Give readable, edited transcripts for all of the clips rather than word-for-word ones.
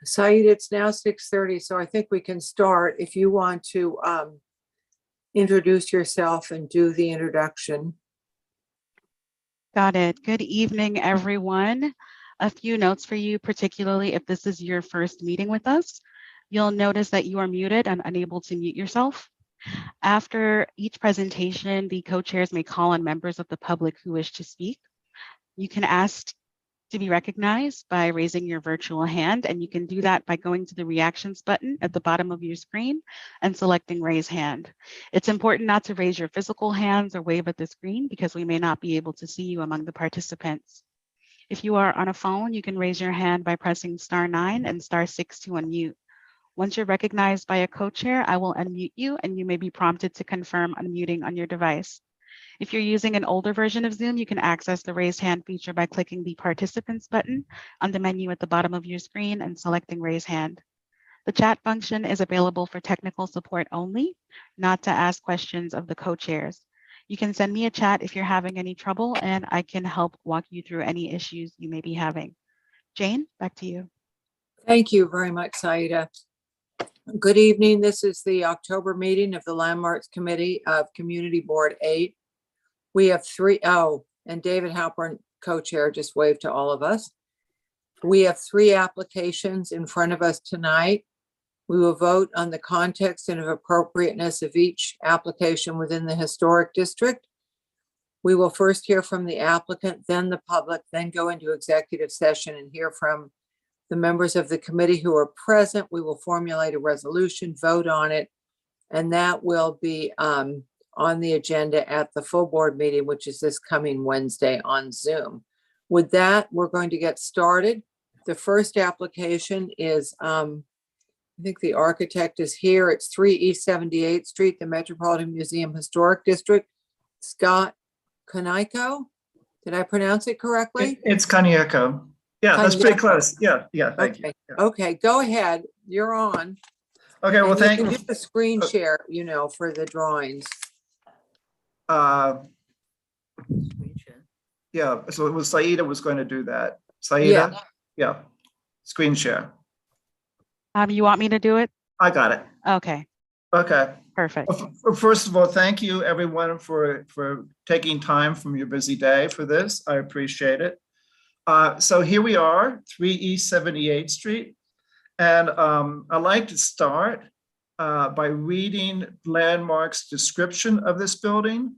Saeed, it's now 6:30, so I think we can start. If you want to introduce yourself and do the introduction. Got it. Good evening, everyone. A few notes for you, particularly if this is your first meeting with us. You'll notice that you are muted and unable to mute yourself. After each presentation, the co-chairs may call on members of the public who wish to speak. You can ask to be recognized by raising your virtual hand, and you can do that by going to the reactions button at the bottom of your screen and selecting raise hand. It's important not to raise your physical hands or wave at the screen because we may not be able to see you among the participants. If you are on a phone, you can raise your hand by pressing *9 and *6 to unmute. Once you're recognized by a co-chair, I will unmute you and you may be prompted to confirm unmuting on your device. If you're using an older version of Zoom, you can access the raise hand feature by clicking the participants button on the menu at the bottom of your screen and selecting raise hand. The chat function is available for technical support only, not to ask questions of the co-chairs. You can send me a chat if you're having any trouble and I can help walk you through any issues you may be having. Jane, back to you. Thank you very much, Saida. Good evening. This is the October meeting of the Landmarks Committee of Community Board 8. We have and David Halpern, co-chair, just waved to all of us. We have 3 applications in front of us tonight. We will vote on the context and appropriateness of each application within the historic district. We will first hear from the applicant, then the public, then go into executive session and hear from the members of the committee who are present. We will formulate a resolution, vote on it, and that will be on the agenda at the full board meeting, which is this coming Wednesday on Zoom. With that, we're going to get started. The first application is, I think the architect is here. It's 3 East 78th Street, the Metropolitan Museum Historic District. Scott Kaneko. Did I pronounce it correctly? It's Kaneko. Yeah, that's pretty close. Yeah, thank you. Yeah. Okay, go ahead. You're on. Okay, well, thank you. Do the screen share, for the drawings. Yeah, so it was Saida was going to do that. Saida? Yeah. Screen share. You want me to do it? I got it. Okay. Okay. Perfect. Well, first of all, thank you everyone for taking time from your busy day for this. I appreciate it. So here we are, 3 East 78th Street. And I'd like to start by reading Landmark's description of this building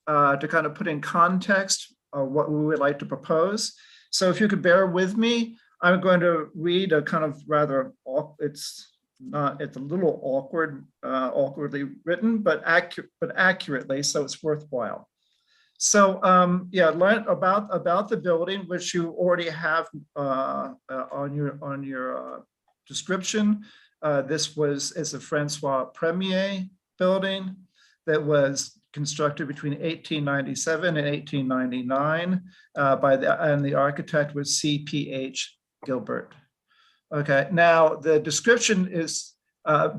to kind of put in context what we would like to propose. So if you could bear with me, I'm going to read a kind of rather, it's a little awkwardly written, but accurately, so it's worthwhile. So learn about the building, which you already have on your description. This is a Francois Premier building that was constructed between 1897 and 1899 and the architect was CB8M. Okay, now the description is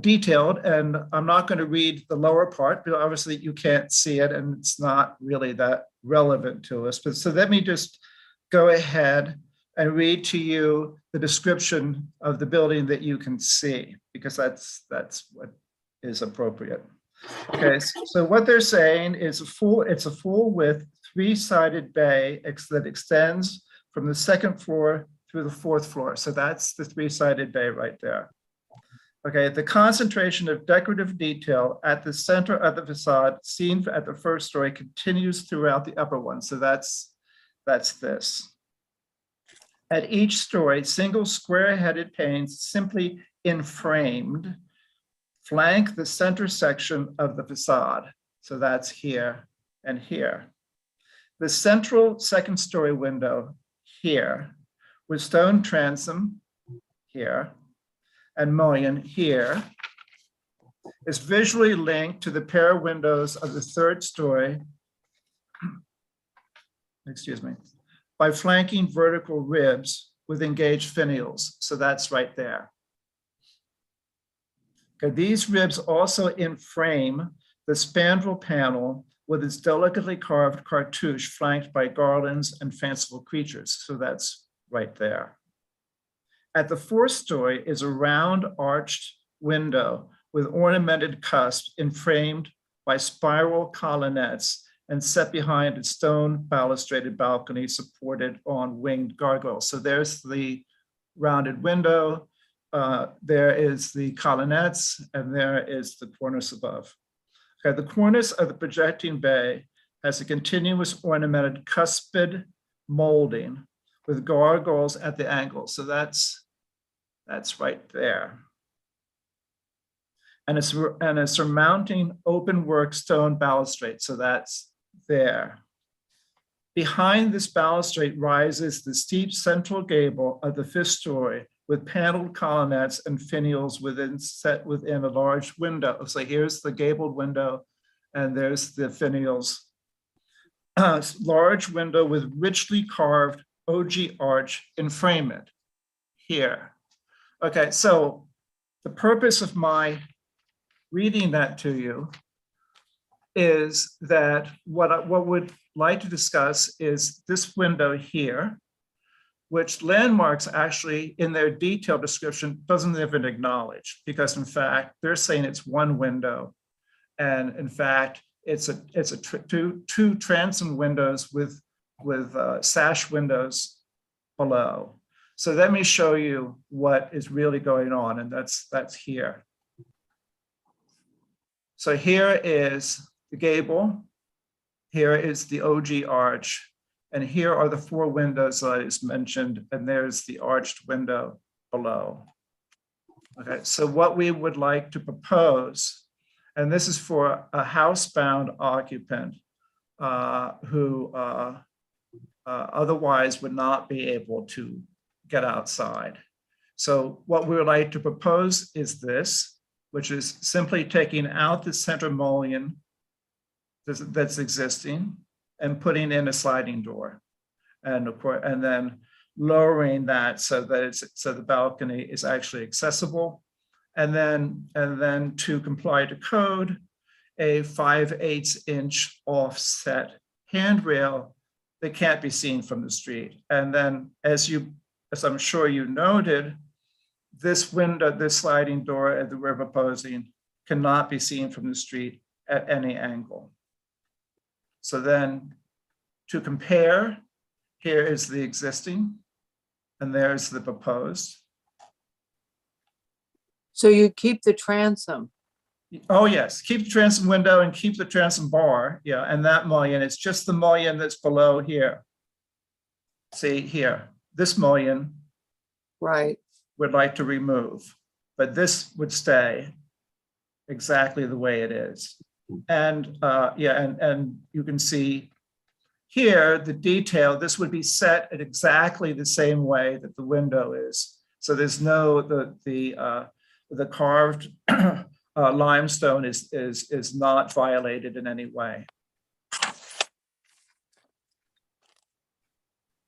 detailed, and I'm not going to read the lower part, but obviously you can't see it, and it's not really that relevant to us. But so let me just go ahead and read to you the description of the building that you can see, because that's what is appropriate. Okay, so what they're saying is it's a full width 3-sided bay that extends from the 2nd floor through the 4th floor. So that's the 3-sided bay right there. Okay, the concentration of decorative detail at the center of the facade seen at the 1st story continues throughout the upper one. So that's this. At each story, single square-headed panes simply inframed flank the center section of the facade. So that's here and here. The central 2nd story window here with stone transom here and mullion here is visually linked to the pair of windows of the 3rd story, by flanking vertical ribs with engaged finials. So that's right there. Okay, these ribs also inframe the spandrel panel with its delicately carved cartouche flanked by garlands and fanciful creatures. So that's right there. At the fourth story is a round arched window with ornamented cusp and framed by spiral colonnettes and set behind a stone balustraded balcony supported on winged gargoyles. So there's the rounded window, there is the colonnettes, and there is the cornice above. Okay, the cornice of the projecting bay has a continuous ornamented cuspid molding with gargoyles at the angles. So that's right there. And a surmounting open work stone balustrade. So that's there. Behind this balustrade rises the steep central gable of the fifth story with paneled colonnettes and finials set within a large window. So here's the gabled window, and there's the finials. Large window with richly carved ogee arch enframed here. Okay, so the purpose of my reading that to you is that what I would like to discuss is this window here, which Landmarks actually in their detailed description doesn't even acknowledge, because in fact, they're saying it's one window. And in fact, it's two transom windows with sash windows below. So let me show you what is really going on, and that's here. So here is the gable, here is the ogee arch, and here are the four windows that I just mentioned, and there's the arched window below. Okay, so what we would like to propose, and this is for a housebound occupant who otherwise would not be able to get outside. So what we would like to propose is this, which is simply taking out the center mullion that's existing and putting in a sliding door, and of course, and then lowering that so that the balcony is actually accessible, and then to comply to code, a 5/8 inch offset handrail that can't be seen from the street. And then, as I'm sure you noted, this window, this sliding door that we're proposing cannot be seen from the street at any angle. So then to compare, here is the existing, and there's the proposed. So you keep the transom. Oh, yes, keep the transom window and keep the transom bar. Yeah, and that mullion, it's just the mullion that's below here. See here, this mullion. Right. Would like to remove, but this would stay exactly the way it is. And and you can see here the detail. This would be set at exactly the same way that the window is. So there's no the carved limestone is not violated in any way.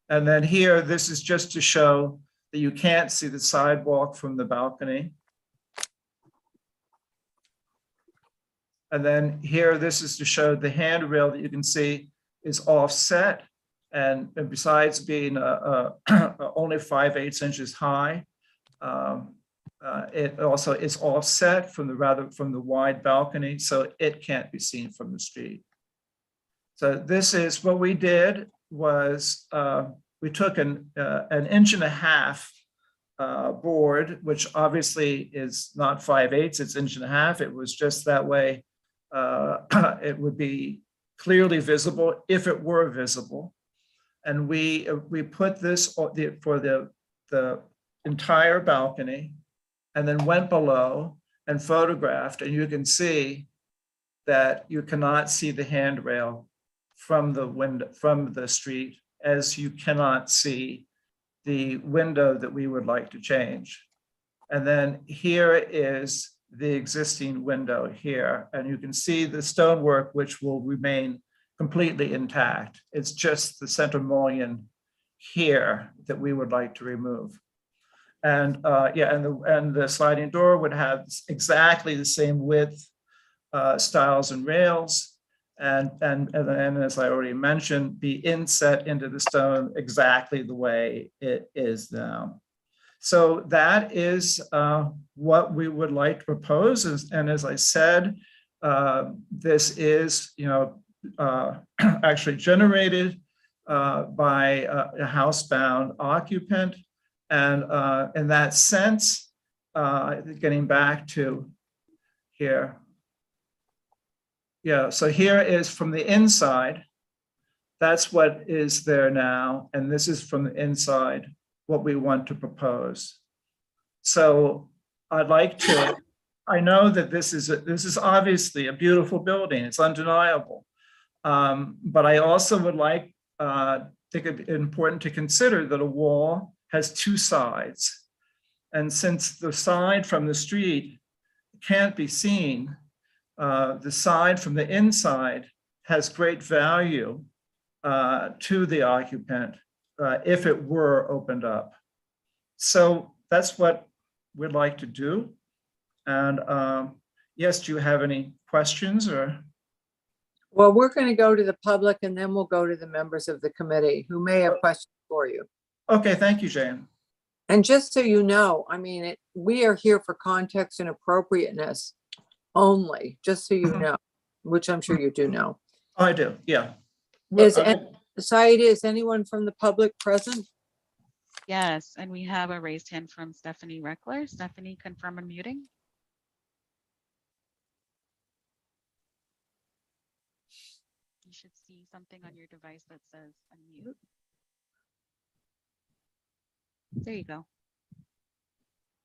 And then here, this is just to show that you can't see the sidewalk from the balcony. And then here, this is to show the handrail that you can see is offset. And besides being only 5/8 inches high, it also is offset from the wide balcony, so it can't be seen from the street. So this is what we did was we took an 1.5 inch board, which obviously is not 5/8, it's 1.5 inches. It was just that way. It would be clearly visible if it were visible. And we put this for the entire balcony, and then went below and photographed, and you can see that you cannot see the handrail from the window, from the street, as you cannot see the window that we would like to change. And then here is the existing window here, and you can see the stonework, which will remain completely intact. It's just the center mullion here that we would like to remove. And and the sliding door would have exactly the same width, stiles and rails, and as I already mentioned, be inset into the stone exactly the way it is now. So that is what we would like to propose. And as I said, this is, actually generated by a housebound occupant. And in that sense, getting back to here. Yeah, so here is from the inside. That's what is there now. And this is from the inside, what we want to propose. So I'd like to, I know that this is obviously a beautiful building. It's undeniable. But I also would like, think it important to consider that a wall has two sides. And since the side from the street can't be seen, the side from the inside has great value to the occupant if it were opened up. So that's what we'd like to do. And yes, do you have any questions or? Well, we're going to go to the public and then we'll go to the members of the committee who may have questions for you. Okay, thank you, Jane. And just so you know, I mean, we are here for context and appropriateness only, just so you know, which I'm sure you do know. Oh, I do, yeah. Saida, is anyone from the public present? Yes, and we have a raised hand from Stephanie Reckler. Stephanie, confirm unmuting. You should see something on your device that says unmute. There you go.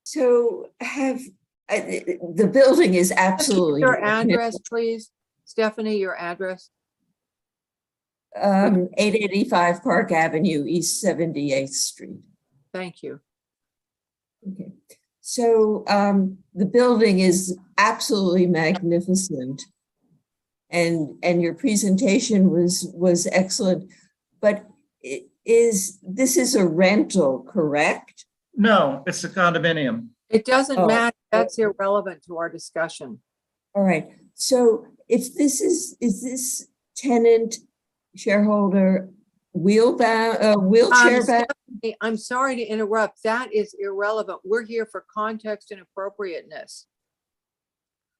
So the building is absolutely. Your address, please. Stephanie, your address. 885 Park Avenue, East 78th Street. Thank you. Okay. So the building is absolutely magnificent. And your presentation was excellent. But this is a rental, correct? No, it's a condominium. It doesn't Oh. matter. That's irrelevant to our discussion. All right. So if this is this tenant shareholder wheelchair bound? Stephanie, I'm sorry to interrupt. That is irrelevant. We're here for context and appropriateness.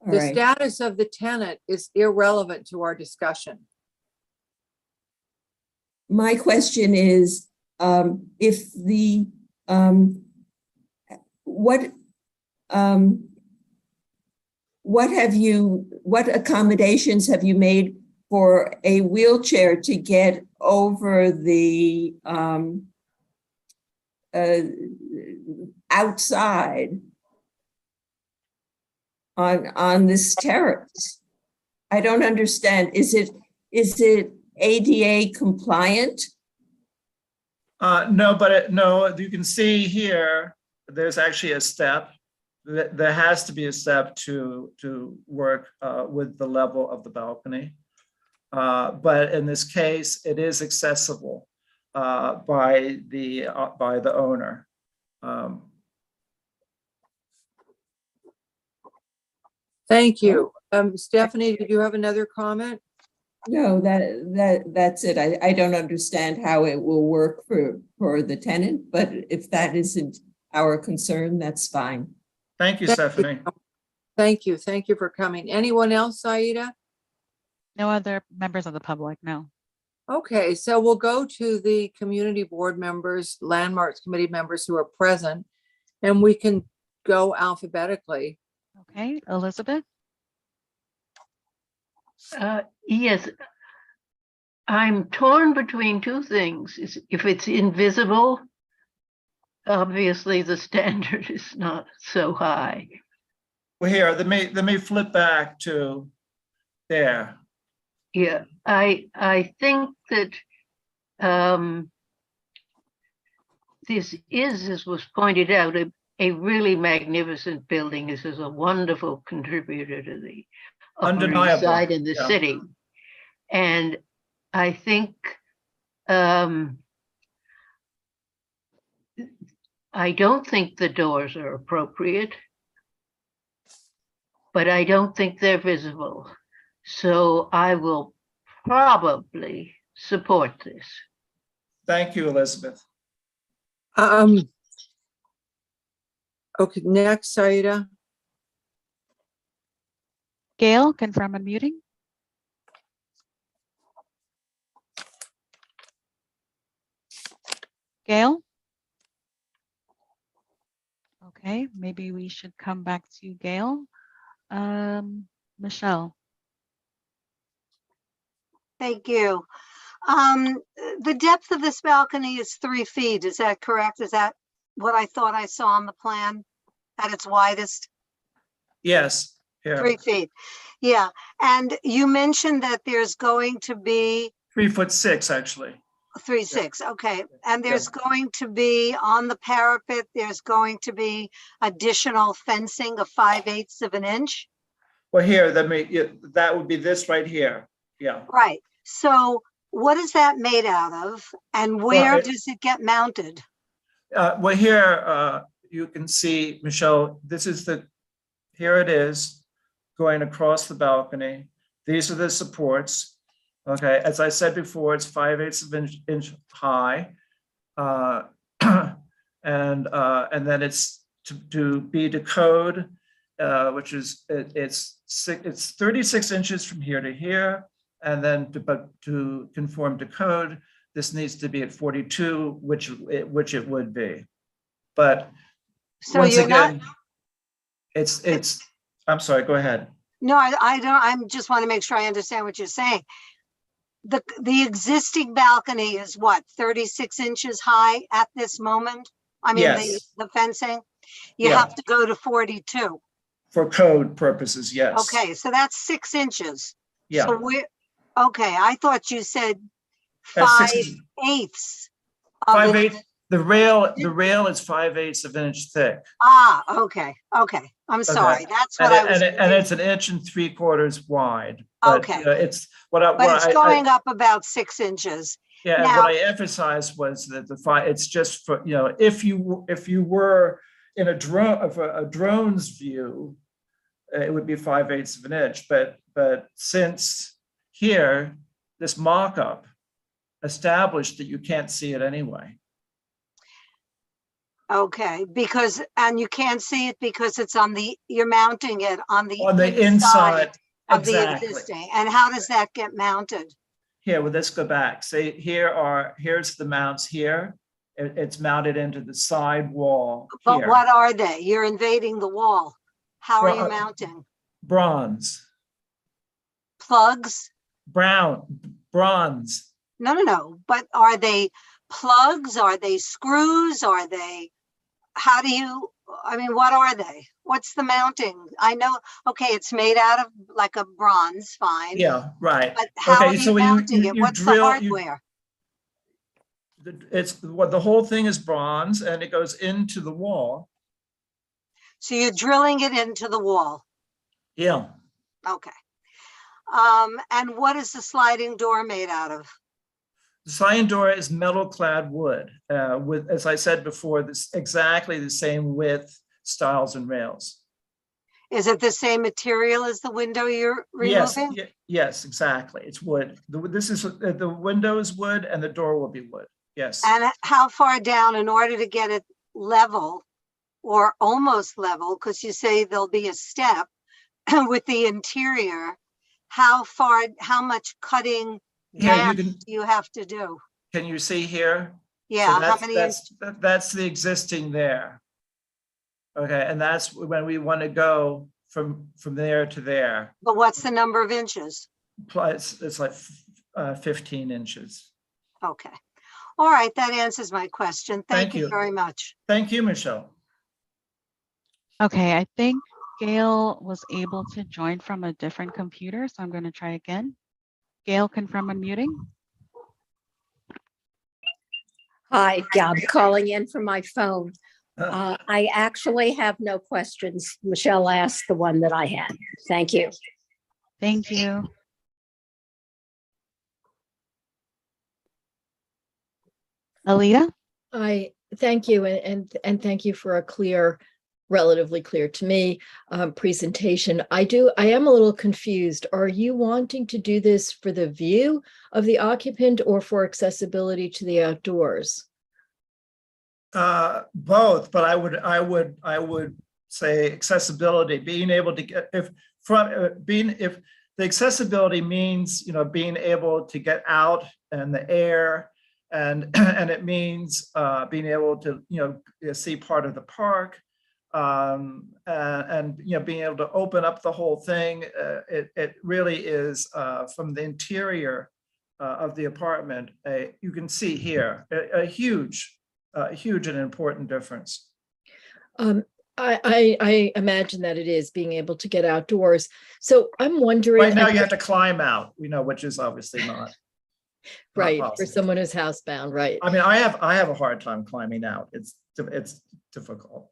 All The right. status of the tenant is irrelevant to our discussion. My question is, if the what accommodations have you made for a wheelchair to get over the outside on this terrace? I don't understand. Is it ADA compliant? No, but no, you can see here, there's actually a step. There has to be a step to work with the level of the balcony. But in this case, it is accessible by the owner. Thank you. Stephanie, did you have another comment? No, that's it. I don't understand how it will work for the tenant, but if that isn't our concern, that's fine. Thank you, Stephanie. Thank you. Thank you for coming. Anyone else, Saida? No other members of the public, no. Okay, so we'll go to the community board members, landmarks committee members who are present, and we can go alphabetically. Okay, Elizabeth? Yes, I'm torn between two things. If it's invisible, obviously the standard is not so high. Well, here, let me flip back to there. Yeah, I think that this is, as was pointed out, a really magnificent building. This is a wonderful contributor to the Upper East Side in the city. And I think I don't think the doors are appropriate, but I don't think they're visible. So I will probably support this. Thank you, Elizabeth. Okay, next, Saida. Gail, confirm unmuting. Gail? Okay, maybe we should come back to Gail. Michelle. Thank you. The depth of this balcony is 3 feet. Is that correct? Is that what I thought I saw on the plan at its widest? Yes, here, 3 feet. Yeah. And you mentioned that there's going to be 3'6" actually. 3'6". Okay. And there's going to be on the parapet, there's going to be additional fencing of 5/8 of an inch. Well, here, that would be this right here. Yeah. Right. So what is that made out of? And where does it get mounted? Well, here you can see, Michelle, here it is going across the balcony. These are the supports. Okay, as I said before, it's 5/8 of an inch high. And then it's to be to code, which is, it's 36 inches from here to here. And then to conform to code, this needs to be at 42, which it would be. But So once you're again, not, I'm sorry, go ahead. no, I don't, I just want to make sure I understand what you're saying. The existing balcony is what, 36 inches high at this moment? I mean, Yes. the fencing, you Yeah. have to go to 42. For code purposes, yes. Okay, so that's 6 inches. Yeah. So okay, I thought you said That's 5/8. 5/8. The rail is 5/8 of an inch thick. Okay. I'm sorry. That's what I was. And it's 1 3/4 wide. But, Okay. It's But it's going up about 6 inches. Yeah, and Now- what I emphasized was that it's just for, if you were in a drone's view, it would be 5/8 of an inch. But since here, this mock-up established that you can't see it anyway. Okay, and you can't see it because it's you're mounting it on the inside of the exactly. existing. And how does that get mounted? Here, well, let's go back. Say here's the mounts here. It's mounted into the side wall But here. what are they? You're invading the wall. How are you mounting? Bronze. Plugs? Bronze. No. But are they plugs? Are they screws? Are they, what are they? What's the mounting? I know, okay, it's made out of like a bronze, fine. Yeah, right. But how are you mounting it? What's the drill, hardware? The whole thing is bronze and it goes into the wall. So you're drilling it into the wall. Yeah. Okay. And what is the sliding door made out of? The sliding door is metal clad wood with, as I said before, this exactly the same width, stiles, and rails. Is it the same material as the window you're removing? Yes, exactly. It's wood. The window is wood and the door will be wood. Yes. And how far down in order to get it level or almost level, because you say there'll be a step with the interior, how much cutting down do you have to do? Can you see here? Yeah, so that's the existing there. Okay, and that's when we want to go from there to there. But what's the number of inches? Plus, it's like 15 inches. Okay. All right, that answers my question. Thank you very much. Thank you, Michelle. Okay, I think Gail was able to join from a different computer, so I'm going to try again. Gail, confirm unmuting. Hi, yeah, I'm calling in from my phone. I actually have no questions. Michelle asked the one that I had. Thank you. Thank you. Alita? I thank you and thank you for a clear, relatively clear to me, presentation. I am a little confused. Are you wanting to do this for the view of the occupant or for accessibility to the outdoors? Both, but I would say accessibility, being able to get, if the accessibility means, being able to get out in the air, and it means being able to, see part of the park, and being able to open up the whole thing. It really is, from the interior of the apartment, you can see here a huge and important difference. I imagine that it is being able to get outdoors. So I'm wondering. Right now you have to climb out, which is obviously not right possible. for someone who's housebound, right? I mean, I have a hard time climbing out. It's difficult.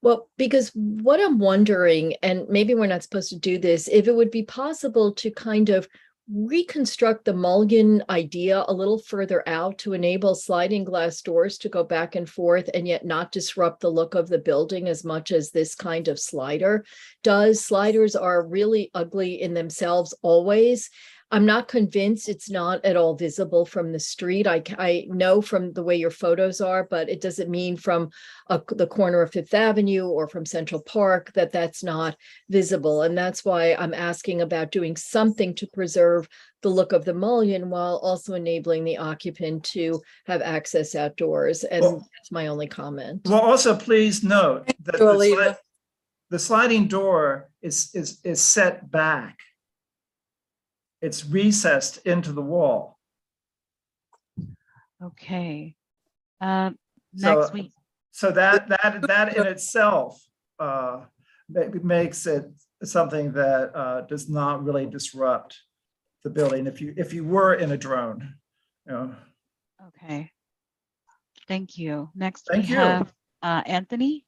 Well, because what I'm wondering, and maybe we're not supposed to do this, if it would be possible to kind of reconstruct the mullion idea a little further out to enable sliding glass doors to go back and forth and yet not disrupt the look of the building as much as this kind of slider does. Sliders are really ugly in themselves always. I'm not convinced it's not at all visible from the street. I know from the way your photos are, but it doesn't mean from the corner of Fifth Avenue or from Central Park that that's not visible. And that's why I'm asking about doing something to preserve the look of the mullion while also enabling the occupant to have access outdoors. And that's my only comment. Well, also please note that the sliding door is set back. It's recessed into the wall. Okay. Next week. So that in itself makes it something that does not really disrupt the building. If you were in a drone, Okay. Thank you. Next Thank we you. have Anthony.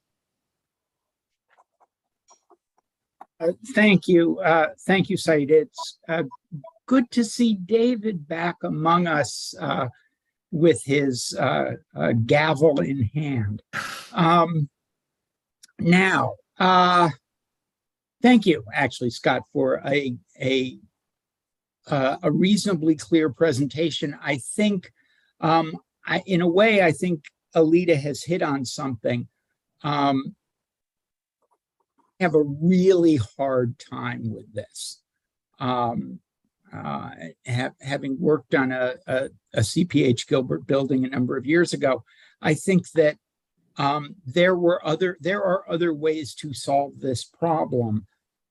Thank you. Thank you, Said. It's good to see David back among us with his gavel in hand. Now, thank you, actually, Scott, for a reasonably clear presentation. I think, in a way, I think Alita has hit on something. Have a really hard time with this. Having worked on a CPH Gilbert building a number of years ago, I think that there are other ways to solve this problem,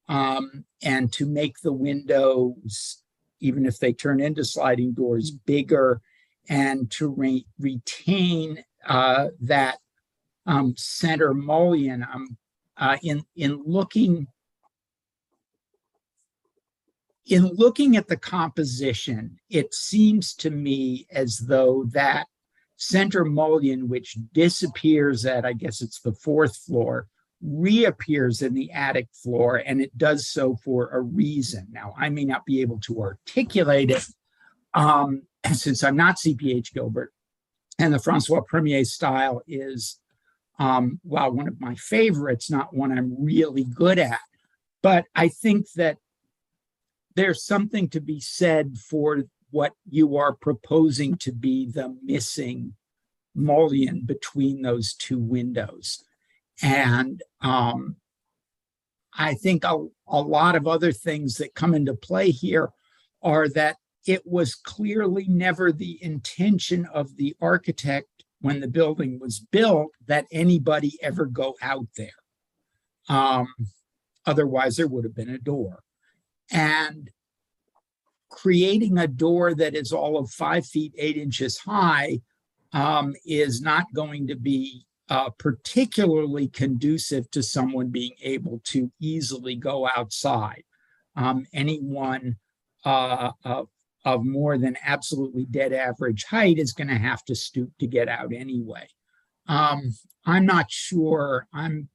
and to make the windows, even if they turn into sliding doors, bigger, and to retain that center mullion. In looking at the composition, it seems to me as though that center mullion, which disappears at, I guess it's the 4th floor, reappears in the attic floor, and it does so for a reason. Now, I may not be able to articulate it since I'm not CPH Gilbert, and the Francois Premier style is while one of my favorites, not one I'm really good at. But I think that there's something to be said for what you are proposing to be the missing mullion between those two windows. And I think a lot of other things that come into play here are that it was clearly never the intention of the architect when the building was built that anybody ever go out there. Otherwise, there would have been a door. And creating a door that is all of 5 feet 8 inches high is not going to be particularly conducive to someone being able to easily go outside. Anyone of more than absolutely dead average height is going to have to stoop to get out anyway. I'm not sure. I'm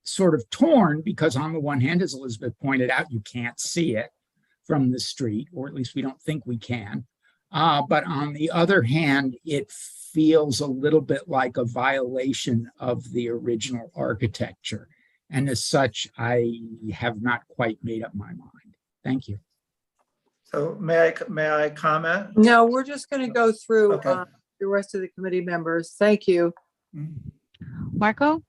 sort of torn because on the one hand, as Elizabeth pointed out, you can't see it from the street, or at least we don't think we can. But on the other hand, it feels a little bit like a violation of the original architecture. And as such, I have not quite made up my mind. Thank you. So may I comment? No, we're just going to go through Okay. the rest of the committee members. Thank you. Marco?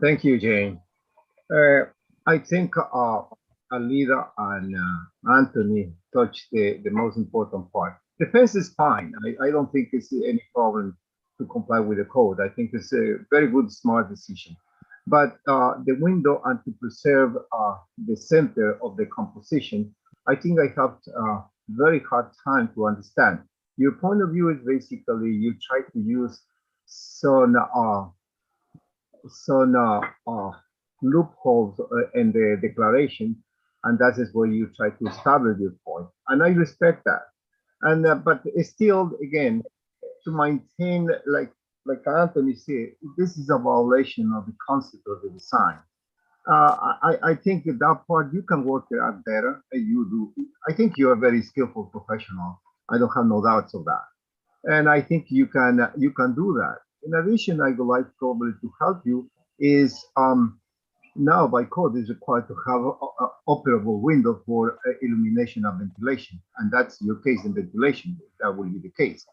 Thank you, Jane. I think Alida and Anthony touched the most important part. The fence is fine. I don't think it's any problem to comply with the code. I think it's a very good, smart decision. But the window and to preserve the center of the composition, I think I have a very hard time to understand. Your point of view is basically you try to use some loopholes in the declaration, and that is where you try to establish your point. And I respect that. And but it's still, again, to maintain, like Anthony said, this is a violation of the concept of the design. I think that part you can work it out better. You do. I think you're a very skillful professional. I don't have no doubts of that. And I think you can do that. In addition, I would like probably to help you is now by code is required to have an operable window for illumination and ventilation. And that's your case in ventilation. That will be the case.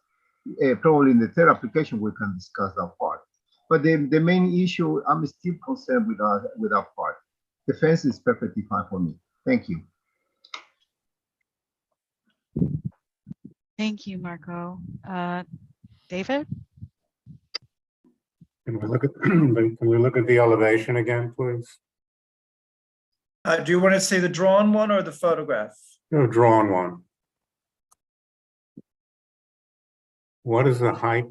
Probably in the third application, we can discuss that part. But the main issue, I'm still concerned with that part. The fence is perfectly fine for me. Thank you. Thank you, Marco. David? Can we look at the elevation again, please? Do you want to see the drawn one or the photograph? No, drawn one. What is the height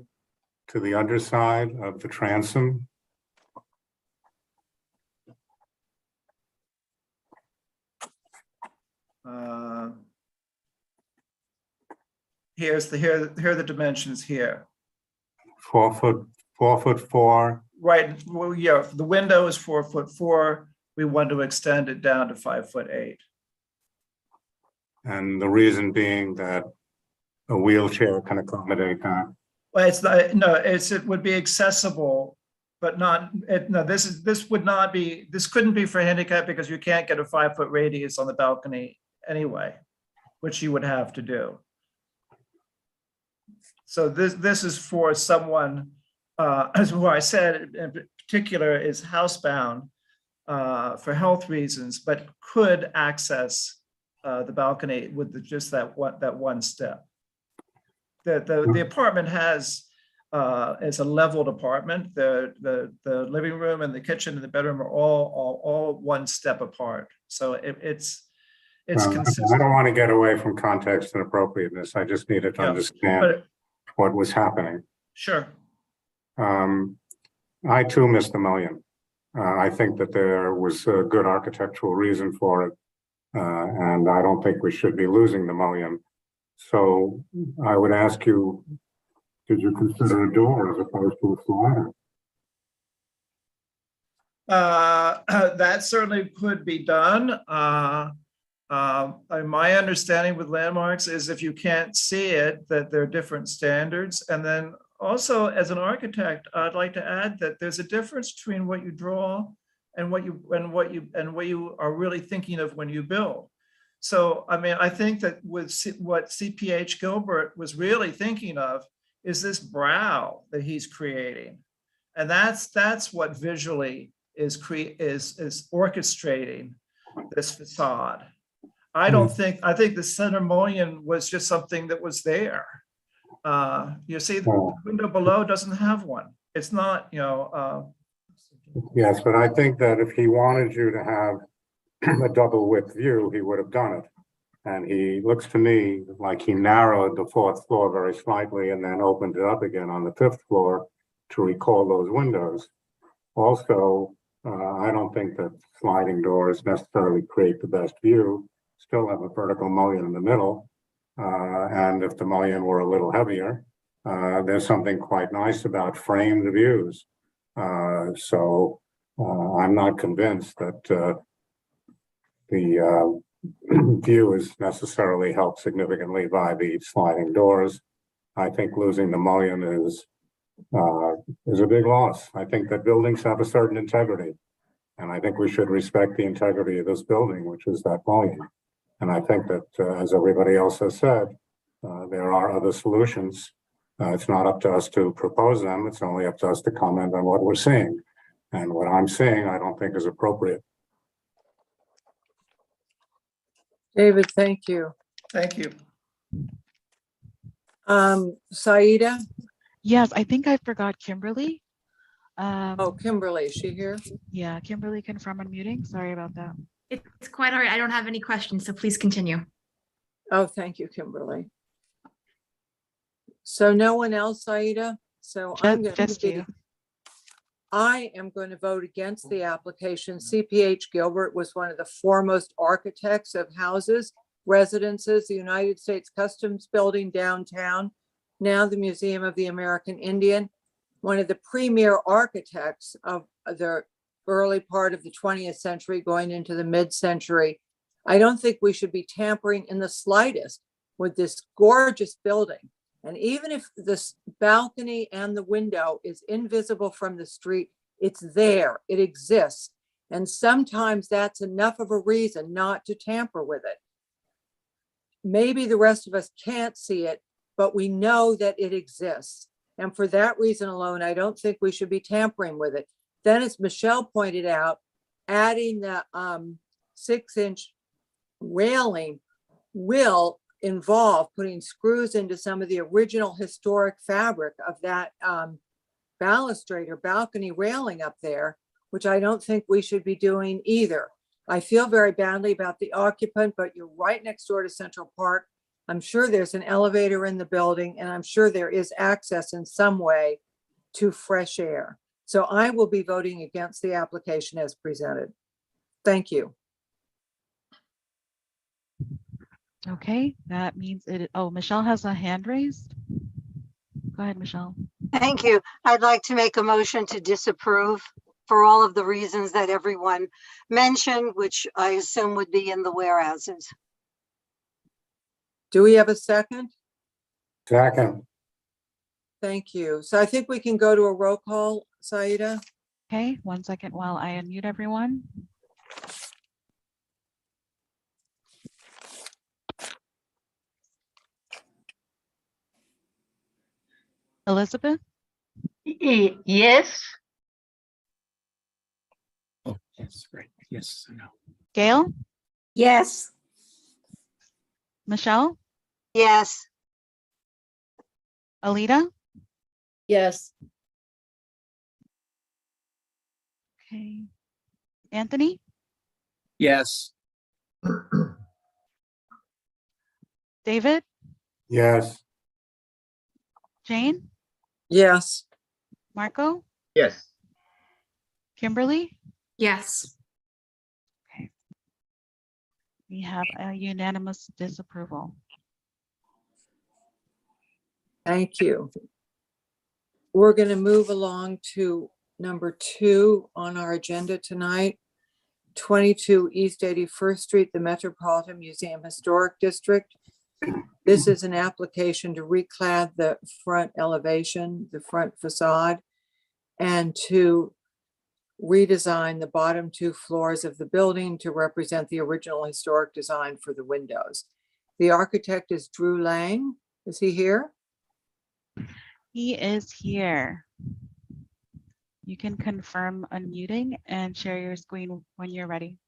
to the underside of the transom? Here are the dimensions here. 4 foot 4. Right. Well, yeah, the window is 4'4". We want to extend it down to 5'8". And the reason being that a wheelchair can accommodate that. Well, it's not. No, it would be accessible, but not. No, this would not be. This couldn't be for handicap because you can't get a 5-foot radius on the balcony anyway, which you would have to do. So this is for someone, as what I said in particular, is housebound for health reasons, but could access the balcony with just that one step. The apartment is a leveled apartment. The living room and the kitchen and the bedroom are all one step apart. So it's consistent. I don't want to get away from context and appropriateness. I just needed to understand what was happening. Sure. I too missed the million. I think that there was a good architectural reason for it, and I don't think we should be losing the million. So I would ask you, did you consider a door as opposed to a slider? That certainly could be done. My understanding with landmarks is if you can't see it, that there are different standards. And then also as an architect, I'd like to add that there's a difference between what you draw and what you are really thinking of when you build. So, I mean, I think that with what CPH Gilbert was really thinking of is this brow that he's creating. And that's what visually is orchestrating this facade. I think the center mullion was just something that was there. You see, the window below doesn't have one. It's not, Yes, but I think that if he wanted you to have a double width view, he would have done it. And he looks to me like he narrowed the 4th floor very slightly and then opened it up again on the 5th floor to recall those windows. Also, I don't think that sliding doors necessarily create the best view. Still have a vertical mullion in the middle. And if the mullion were a little heavier, there's something quite nice about framed views. So I'm not convinced that the view is necessarily helped significantly by the sliding doors. I think losing the mullion is a big loss. I think that buildings have a certain integrity, and I think we should respect the integrity of this building, which is that mullion. And I think that, as everybody else has said, there are other solutions It's not up to us to propose them. It's only up to us to comment on what we're seeing. And what I'm seeing, I don't think is appropriate. David, thank you. Thank you. Saida? Yes, I think I forgot Kimberly. Oh, Kimberly, is she here? Yeah, Kimberly, confirm unmuting. Sorry about that. It's quite all right. I don't have any questions, so please continue. Oh, thank you, Kimberly. So no one else, Saida? So I am going to vote against the application. CPH Gilbert was one of the foremost architects of houses, residences, the United States Customs Building downtown, now the Museum of the American Indian, one of the premier architects of the early part of the 20th century going into the mid-century. I don't think we should be tampering in the slightest with this gorgeous building. And even if this balcony and the window is invisible from the street, it's there, it exists. And sometimes that's enough of a reason not to tamper with it. Maybe the rest of us can't see it, but we know that it exists. And for that reason alone, I don't think we should be tampering with it. Then, as Michelle pointed out, adding the 6-inch railing will involve putting screws into some of the original historic fabric of that balustrade or balcony railing up there, which I don't think we should be doing either. I feel very badly about the occupant, but you're right next door to Central Park. I'm sure there's an elevator in the building, and I'm sure there is access in some way to fresh air. So I will be voting against the application as presented. Thank you. Okay, that means it. Oh, Michelle has a hand raised. Go ahead, Michelle. Thank you. I'd like to make a motion to disapprove for all of the reasons that everyone mentioned, which I assume would be in the whereases. Do we have a second? Second. Thank you. So I think we can go to a roll call, Saida. Okay, 1 second while I unmute everyone. Elizabeth? Yes. Oh, yes, right. Yes, I know. Gail? Yes. Michelle? Yes. Alita? Yes. Okay. Anthony? Yes. David? Yes. Jane? Yes. Marco? Yes. Kimberly? Yes. We have a unanimous disapproval. Thank you. We're going to move along to number 2 on our agenda tonight. 22 East 81st Street, the Metropolitan Museum Historic District. This is an application to reclad the front elevation, the front facade, and to redesign the bottom 2 floors of the building to represent the original historic design for the windows. The architect is Drew Lang. Is he here? He is here. You can confirm unmuting and share your screen when you're ready.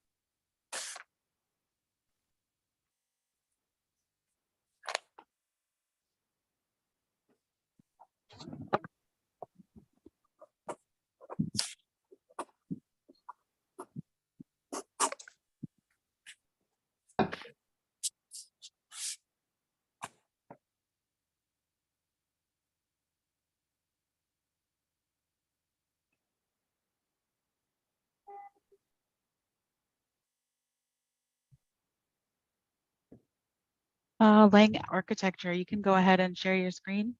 Lang Architecture, you can go ahead and share your screen.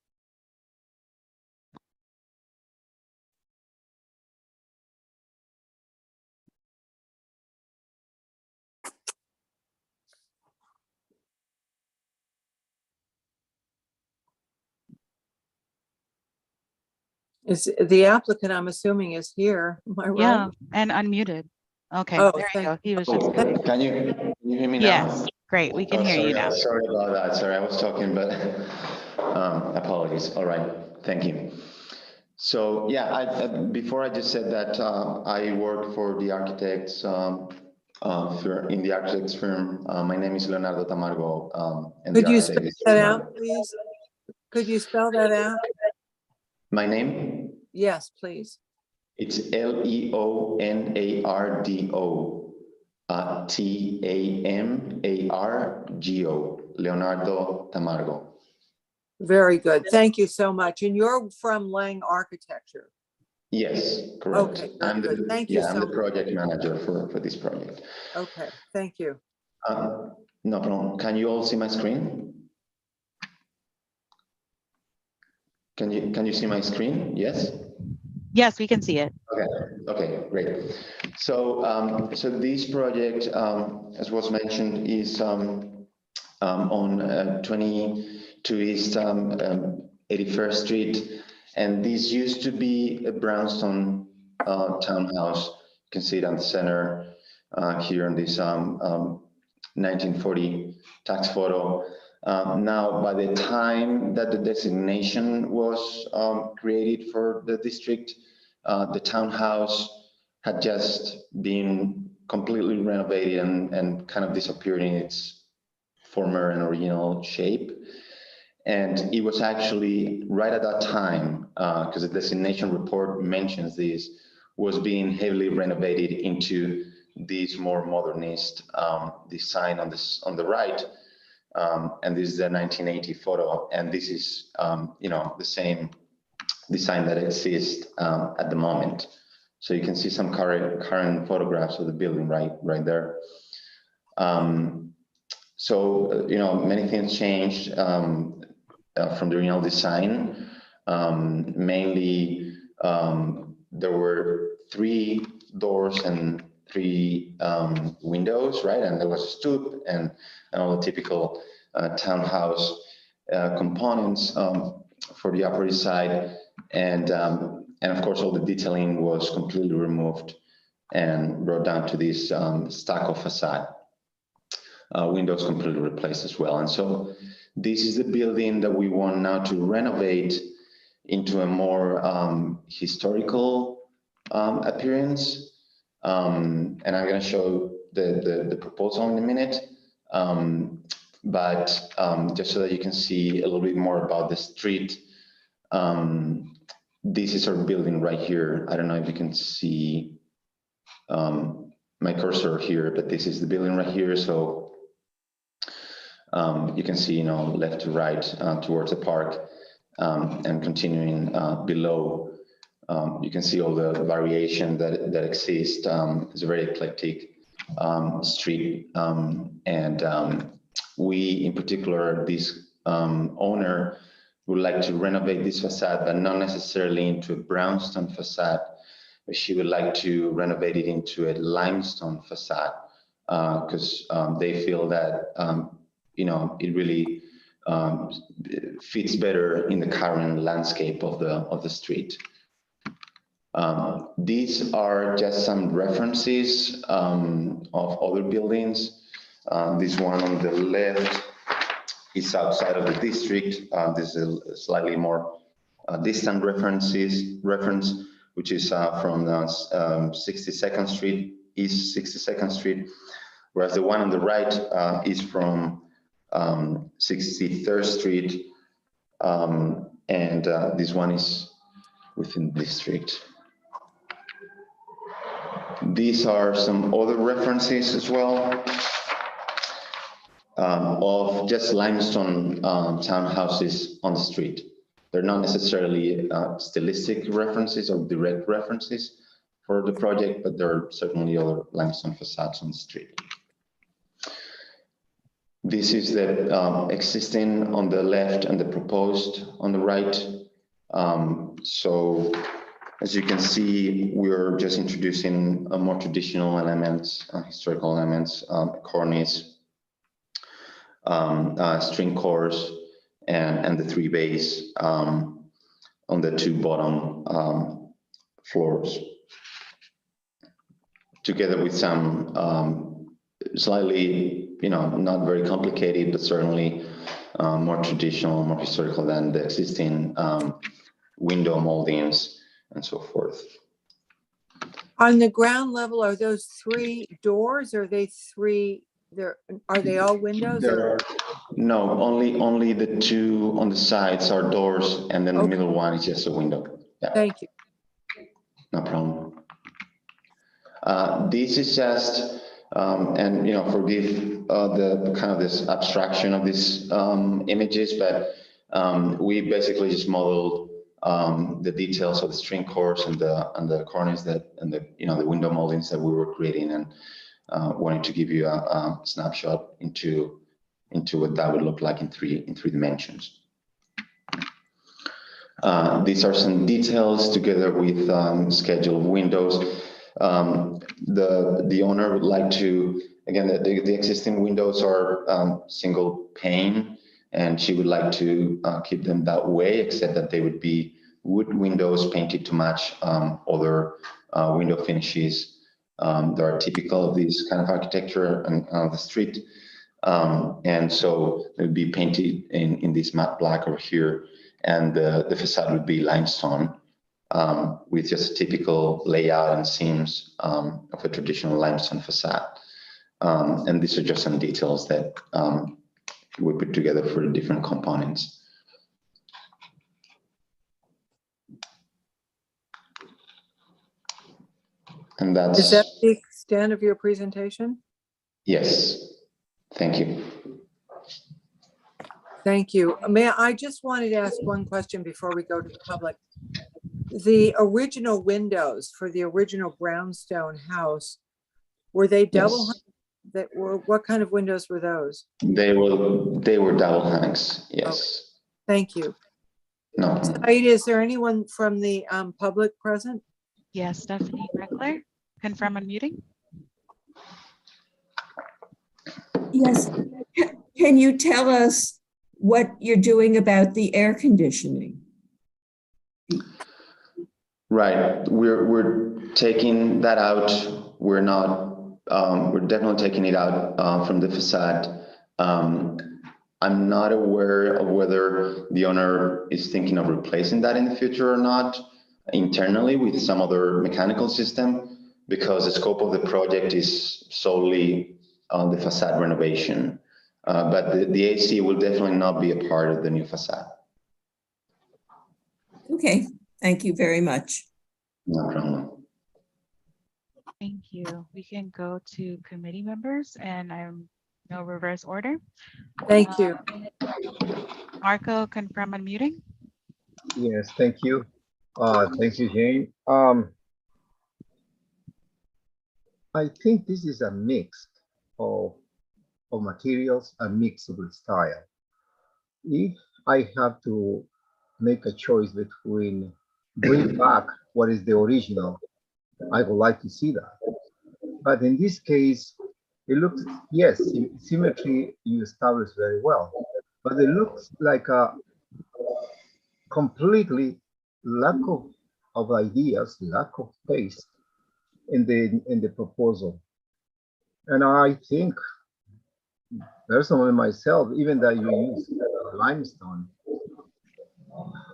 Is the applicant, I'm assuming, is here. Am I right? Yeah, and unmuted. Okay, Oh, there you go. He was Oh, just muted. can you hear me now? Yes, great. We can hear you now. Sorry about that. Sorry, I was talking, but Apologies. All right. Thank you. So yeah, before I just said that I work for the architects in the architects firm. My name is Leonardo Tamargo. And Could the you architect spell is that out, please? Could you spell that out? my name? Yes, please. It's Leonardo Tamargo, Leonardo Tamargo. Very good. Thank you so much. And you're from Lang Architecture. Yes, correct. Okay, very good. Thank you I'm so the much. project manager for this project. Okay, thank you. No problem. Can you all see my screen? Can you see my screen? Yes? Yes, we can see it. Okay, great. So so this project, as was mentioned, is on 22 East 81st Street, and this used to be a brownstone townhouse. You can see it on the center here on this 1940 tax photo. Now, by the time that the designation was created for the district, the townhouse had just been completely renovated and kind of disappeared in its former and original shape. And it was actually right at that time, because the designation report mentions this, was being heavily renovated into this more modernist design on the right. And this is the 1980 photo, and this is the same design that exists at the moment. So you can see some current photographs of the building right there. So many things changed from the original design. Mainly, there were 3 doors and 3 windows, right? And there was a stoop and all the typical townhouse components for the Upper East Side, and of course all the detailing was completely removed and brought down to this stucco facade. Windows completely replaced as well, and so this is the building that we want now to renovate into a more historical appearance. And I'm going to show the proposal in a minute. But just so that you can see a little bit more about the street, this is our building right here. I don't know if you can see my cursor here, but this is the building right here. So you can see, left to right towards the park, and continuing below. You can see all the variation that exists. It's a very eclectic street, and we, in particular, this owner would like to renovate this facade, but not necessarily into a brownstone facade. But she would like to renovate it into a limestone facade, because they feel that it really fits better in the current landscape of the street. These are just some references of other buildings. This one on the left is outside of the district. This is a slightly more distant reference, which is from 62nd Street, East 62nd Street, whereas the one on the right is from 63rd Street, and this one is within the district. These are some other references as well of just limestone townhouses on the street. They're not necessarily stylistic references or direct references for the project, but there are certainly other limestone facades on the street. This is the existing on the left and the proposed on the right. So as you can see, we're just introducing more traditional elements, historical elements, cornice, string cores, and the 3 bays on the 2 bottom floors, together with some slightly, not very complicated, but certainly more traditional, more historical than the existing window moldings and so forth. On the ground level, are those 3 doors? Or are they 3? Are they all windows? No, only the 2 on the sides are doors, and then the middle one is just a window. Yeah. Thank you. No problem. This is just, and forgive the kind of this abstraction of these images, but we basically just modeled the details of the string cores and the cornice and the window moldings that we were creating, and wanted to give you a snapshot into what that would look like in three dimensions. These are some details together with scheduled windows. The owner would like to, again, the existing windows are single pane, and she would like to keep them that way, except that they would be wood windows painted to match other window finishes that are typical of this kind of architecture on the street. And so it would be painted in this matte black over here, and the facade would be limestone with just a typical layout and seams of a traditional limestone facade. And these are just some details that we put together for the different components. And that's... Is that the extent of your presentation? Yes. Thank you. Thank you. I just wanted to ask one question before we go to the public. The original windows for the original brownstone house, were they double? Yes. What kind of windows were those? They were double hangs. Yes. Okay. Thank you. No. Saida, is there anyone from the public present? Yes, Stephanie Reckler, confirm unmuting. Yes. Can you tell us what you're doing about the air conditioning? Right. We're taking that out. We're not. We're definitely taking it out from the facade. I'm not aware of whether the owner is thinking of replacing that in the future or not internally with some other mechanical system, because the scope of the project is solely on the facade renovation. But the AC will definitely not be a part of the new facade. Okay, thank you very much. No problem. Thank you. We can go to committee members, and I'm no reverse order. Thank you. Marco, confirm unmuting. Yes, thank you. Thank you, Jane. I think this is a mix of materials, a mix of style. If I have to make a choice between bring back what is the original, I would like to see that. But in this case, it looks, yes, symmetry you established very well, but it looks like a completely lack of ideas, lack of taste in the proposal. And I think personally myself, even that you use limestone,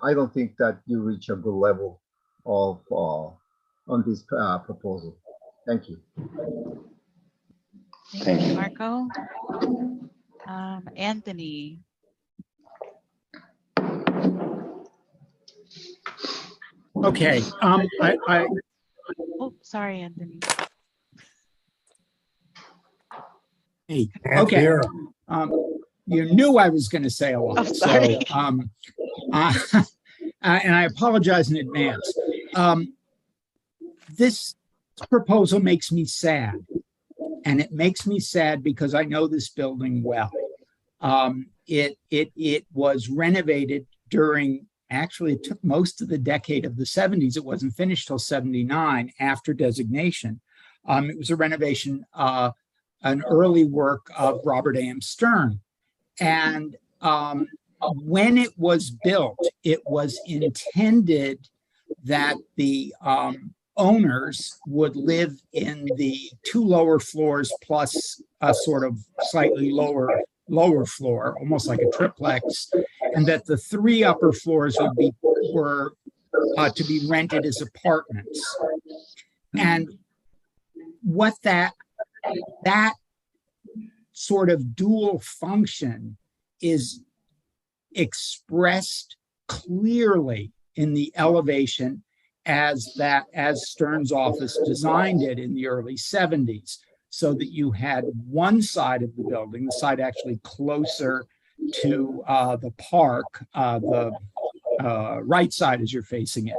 I don't think that you reach a good level of on this proposal. Thank you. Thank you, Marco. Anthony. Okay. Oh, sorry, Anthony. Hey, okay. You knew I was going to say a lot. Oh, sorry. So, and I apologize in advance. This proposal makes me sad, and it makes me sad because I know this building well. It was renovated during, actually it took most of the decade of the 70s. It wasn't finished till 79 after designation. It was a renovation, an early work of Robert A.M. Stern. And when it was built, it was intended that the owners would live in the 2 lower floors plus a sort of slightly lower lower floor, almost like a triplex, and that the 3 upper floors were to be rented as apartments. And what that sort of dual function is expressed clearly in the elevation as Stern's office designed it in the early 70s, so that you had one side of the building, the side actually closer to the park, the right side as you're facing it,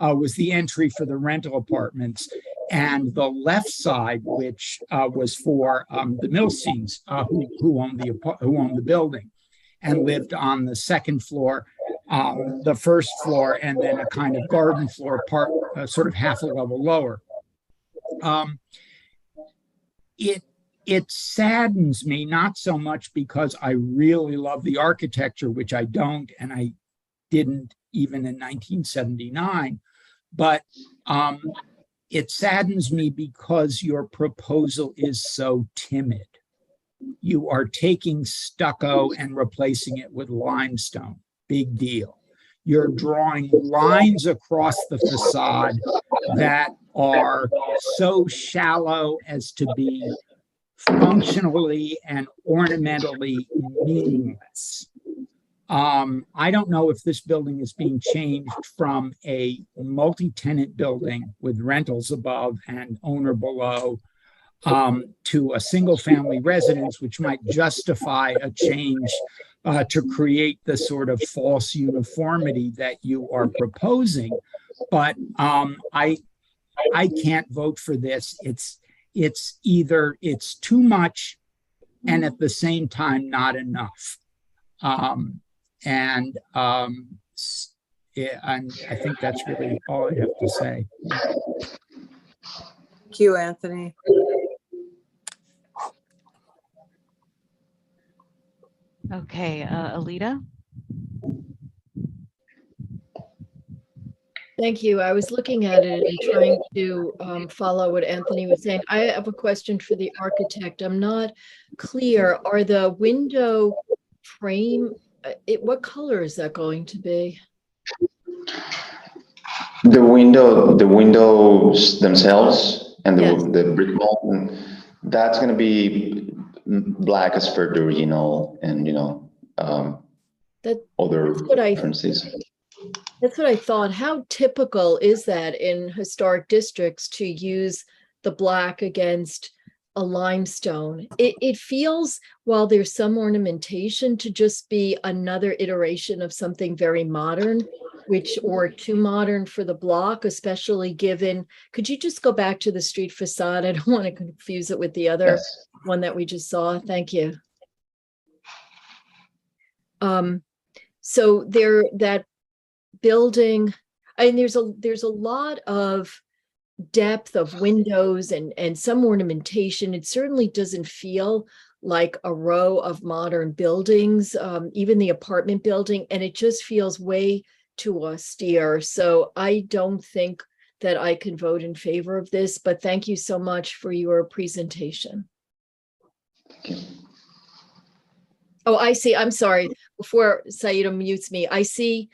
was the entry for the rental apartments, and the left side, which was for the Milsteins, who owned the building and lived on the second floor, the first floor, and then a kind of garden floor part, sort of half a level lower. It saddens me, not so much because I really love the architecture, which I don't, and I didn't even in 1979, but it saddens me because your proposal is so timid. You are taking stucco and replacing it with limestone. Big deal. You're drawing lines across the facade that are so shallow as to be functionally and ornamentally meaningless. I don't know if this building is being changed from a multi-tenant building with rentals above and owner below to a single-family residence, which might justify a change to create the sort of false uniformity that you are proposing. But I can't vote for this. It's either it's too much and at the same time not enough. And I think that's really all I have to say. Thank you, Anthony. Okay, Alita. Thank you. I was looking at it and trying to follow what Anthony was saying. I have a question for the architect. I'm not clear. Are the window frame, what color is that going to be? The windows themselves and the brick wall, that's going to be black as per the original, and other references. That's what I thought. How typical is that in historic districts to use the black against a limestone? It feels, while there's some ornamentation, to just be another iteration of something very modern, or too modern for the block, especially given, could you just go back to the street facade? I don't want to confuse it with the other one that we just saw. Thank you. So that building, and there's a lot of depth of windows and some ornamentation. It certainly doesn't feel like a row of modern buildings, even the apartment building, and it just feels way too austere. So I don't think that I can vote in favor of this, but thank you so much for your presentation. Thank you. Oh, I see. I'm sorry. Before Saida mutes me, I see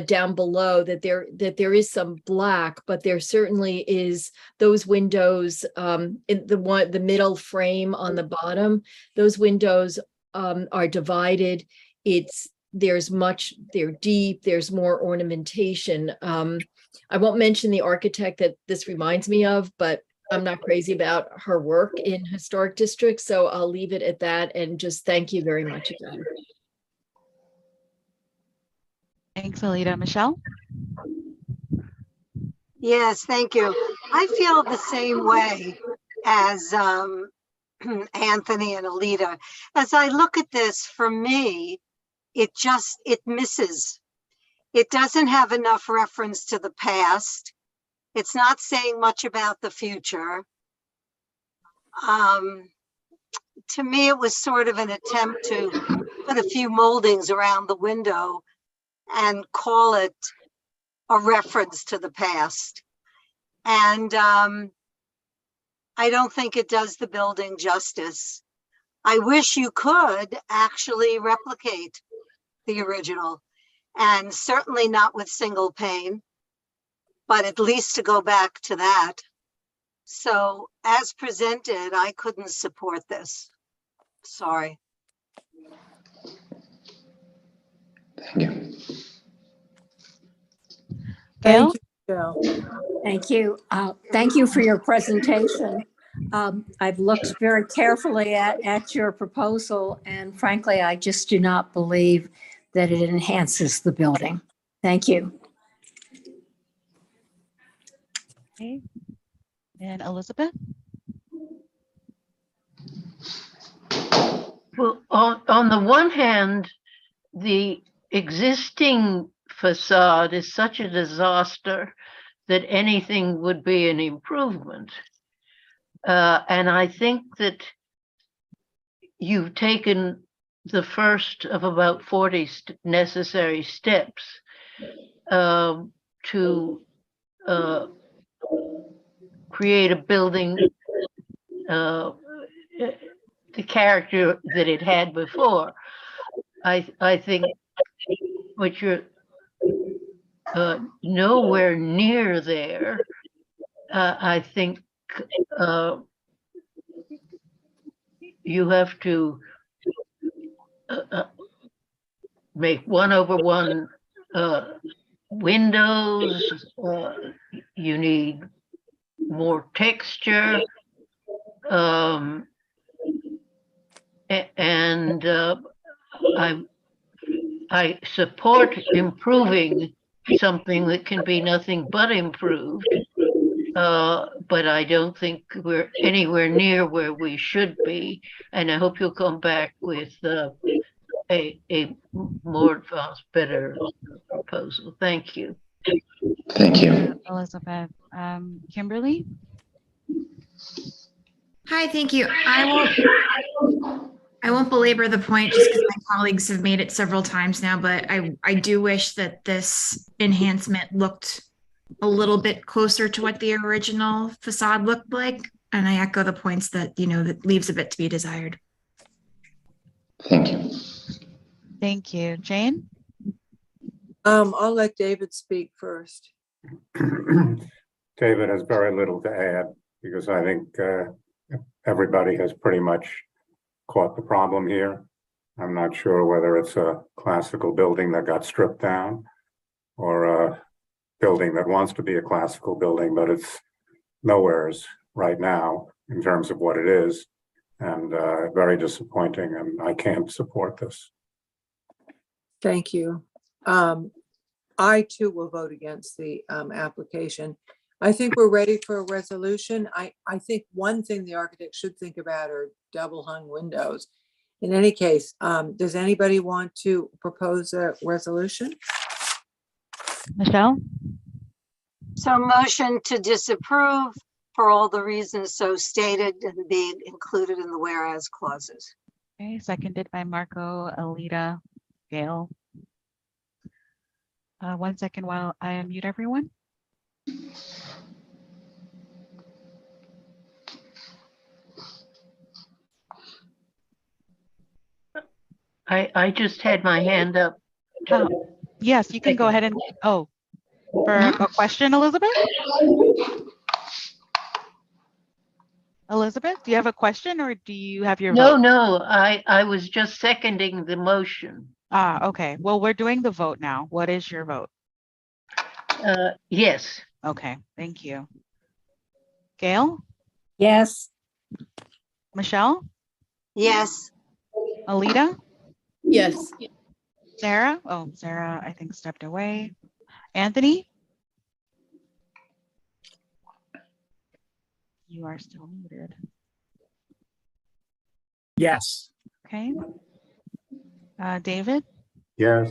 down below that there is some black, but there certainly is those windows in the middle frame on the bottom. Those windows are divided. They're deep. There's more ornamentation. I won't mention the architect that this reminds me of, but I'm not crazy about her work in historic districts, so I'll leave it at that and just thank you very much again. Thanks, Alita. Michelle? Yes, thank you. I feel the same way as Anthony and Alita. As I look at this, for me, it misses. It doesn't have enough reference to the past. It's not saying much about the future. To me, it was sort of an attempt to put a few moldings around the window and call it a reference to the past. And I don't think it does the building justice. I wish you could actually replicate the original, and certainly not with single pane, but at least to go back to that. So as presented, I couldn't support this. Sorry. Thank you. Gail? Thank you, Michelle. Thank you. Thank you for your presentation. I've looked very carefully at your proposal, and frankly, I just do not believe that it enhances the building. Thank you. Okay. And Elizabeth? Well, on the one hand, the existing facade is such a disaster that anything would be an improvement. And I think that you've taken the first of about 40 necessary steps to create a building the character that it had before. I think what you're nowhere near there. I think you have to make 1/1 windows. You need more texture. And I support improving something that can be nothing but improved, but I don't think we're anywhere near where we should be. And I hope you'll come back with a more advanced, better proposal. Thank you. Thank you. Elizabeth. Kimberly? Hi, thank you. I won't belabor the point just because my colleagues have made it several times now, but I do wish that this enhancement looked a little bit closer to what the original facade looked like. And I echo the points that, that leaves a bit to be desired. Thank you. Thank you. Jane? I'll let David speak first. David has very little to add because I think everybody has pretty much caught the problem here. I'm not sure whether it's a classical building that got stripped down or a building that wants to be a classical building, but it's nowheres right now in terms of what it is, and very disappointing, and I can't support this. Thank you. I too will vote against the application. I think we're ready for a resolution. I think one thing the architect should think about are double hung windows. In any case, does anybody want to propose a resolution? Michelle? So motion to disapprove for all the reasons so stated and being included in the whereas clauses. Okay, seconded by Marco, Alita, Gail. 1 second while I unmute everyone. I just had my hand up. Yes, you can go ahead and, for a question, Elizabeth? Elizabeth, do you have a question or do you have your vote? No, I was just seconding the motion. Okay. Well, we're doing the vote now. What is your vote? Yes. Okay, thank you. Gail? Yes. Michelle? Yes. Alita? Yes. Sarah? Oh, Sarah, I think stepped away. Anthony? You are still muted. Yes. Okay. David? Yes.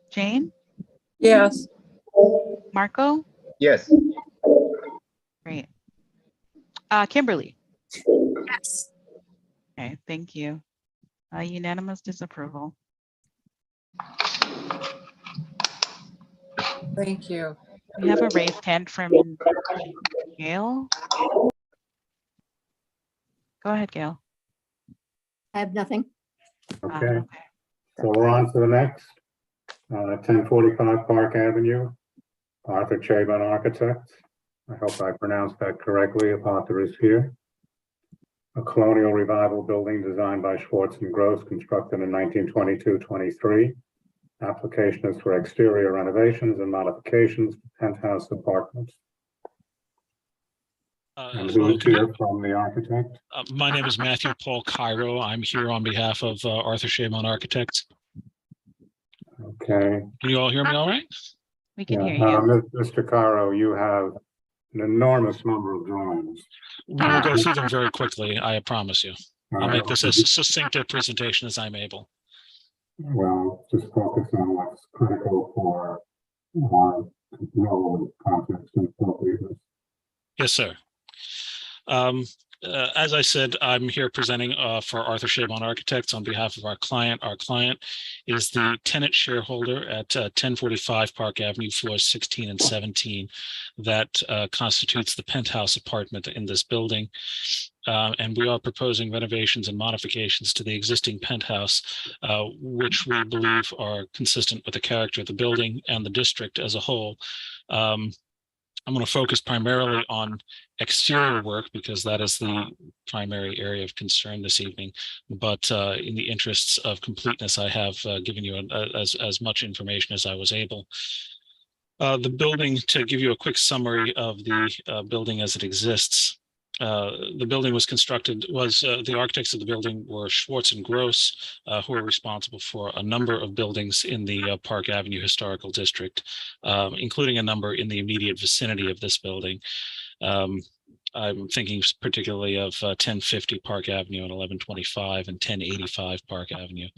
Jane? Yes. Marco? Yes. Great. Kimberly? Yes. Okay, thank you. Unanimous disapproval. Thank you. We have a raised hand from Gail. Go ahead, Gail. I have nothing. Okay, so we're on to the next. 1045 Park Avenue, Arthur Chabon Architect. I hope I pronounced that correctly if Arthur is here. A colonial revival building designed by Schwartz and Gross, constructed in 1922-23. Application is for exterior renovations and modifications to penthouse apartments. And who's here from the architect? My name is Matthew Paul Cairo. I'm here on behalf of Arthur Chabon Architects. Okay. Can you all hear me all right? We can hear you. Mr. Cairo, you have an enormous number of drawings. We will go through them very quickly, I promise you. I'll make this as succinct a presentation as I'm able. Well, just focus on what's critical for know context and appropriateness. Yes, sir. As I said, I'm here presenting for Arthur Chabon Architects on behalf of our client. Our client is the tenant shareholder at 1045 Park Avenue, floors 16 and 17, that constitutes the penthouse apartment in this building. And we are proposing renovations and modifications to the existing penthouse, which we believe are consistent with the character of the building and the district as a whole. I'm going to focus primarily on exterior work because that is the primary area of concern this evening. But in the interests of completeness, I have given you as much information as I was able. The building, to give you a quick summary of the building as it exists. The building was constructed, the architects of the building were Schwartz and Gross, who are responsible for a number of buildings in the Park Avenue Historical District, including a number in the immediate vicinity of this building. I'm thinking particularly of 1050 Park Avenue and 1125 and 1085 Park Avenue.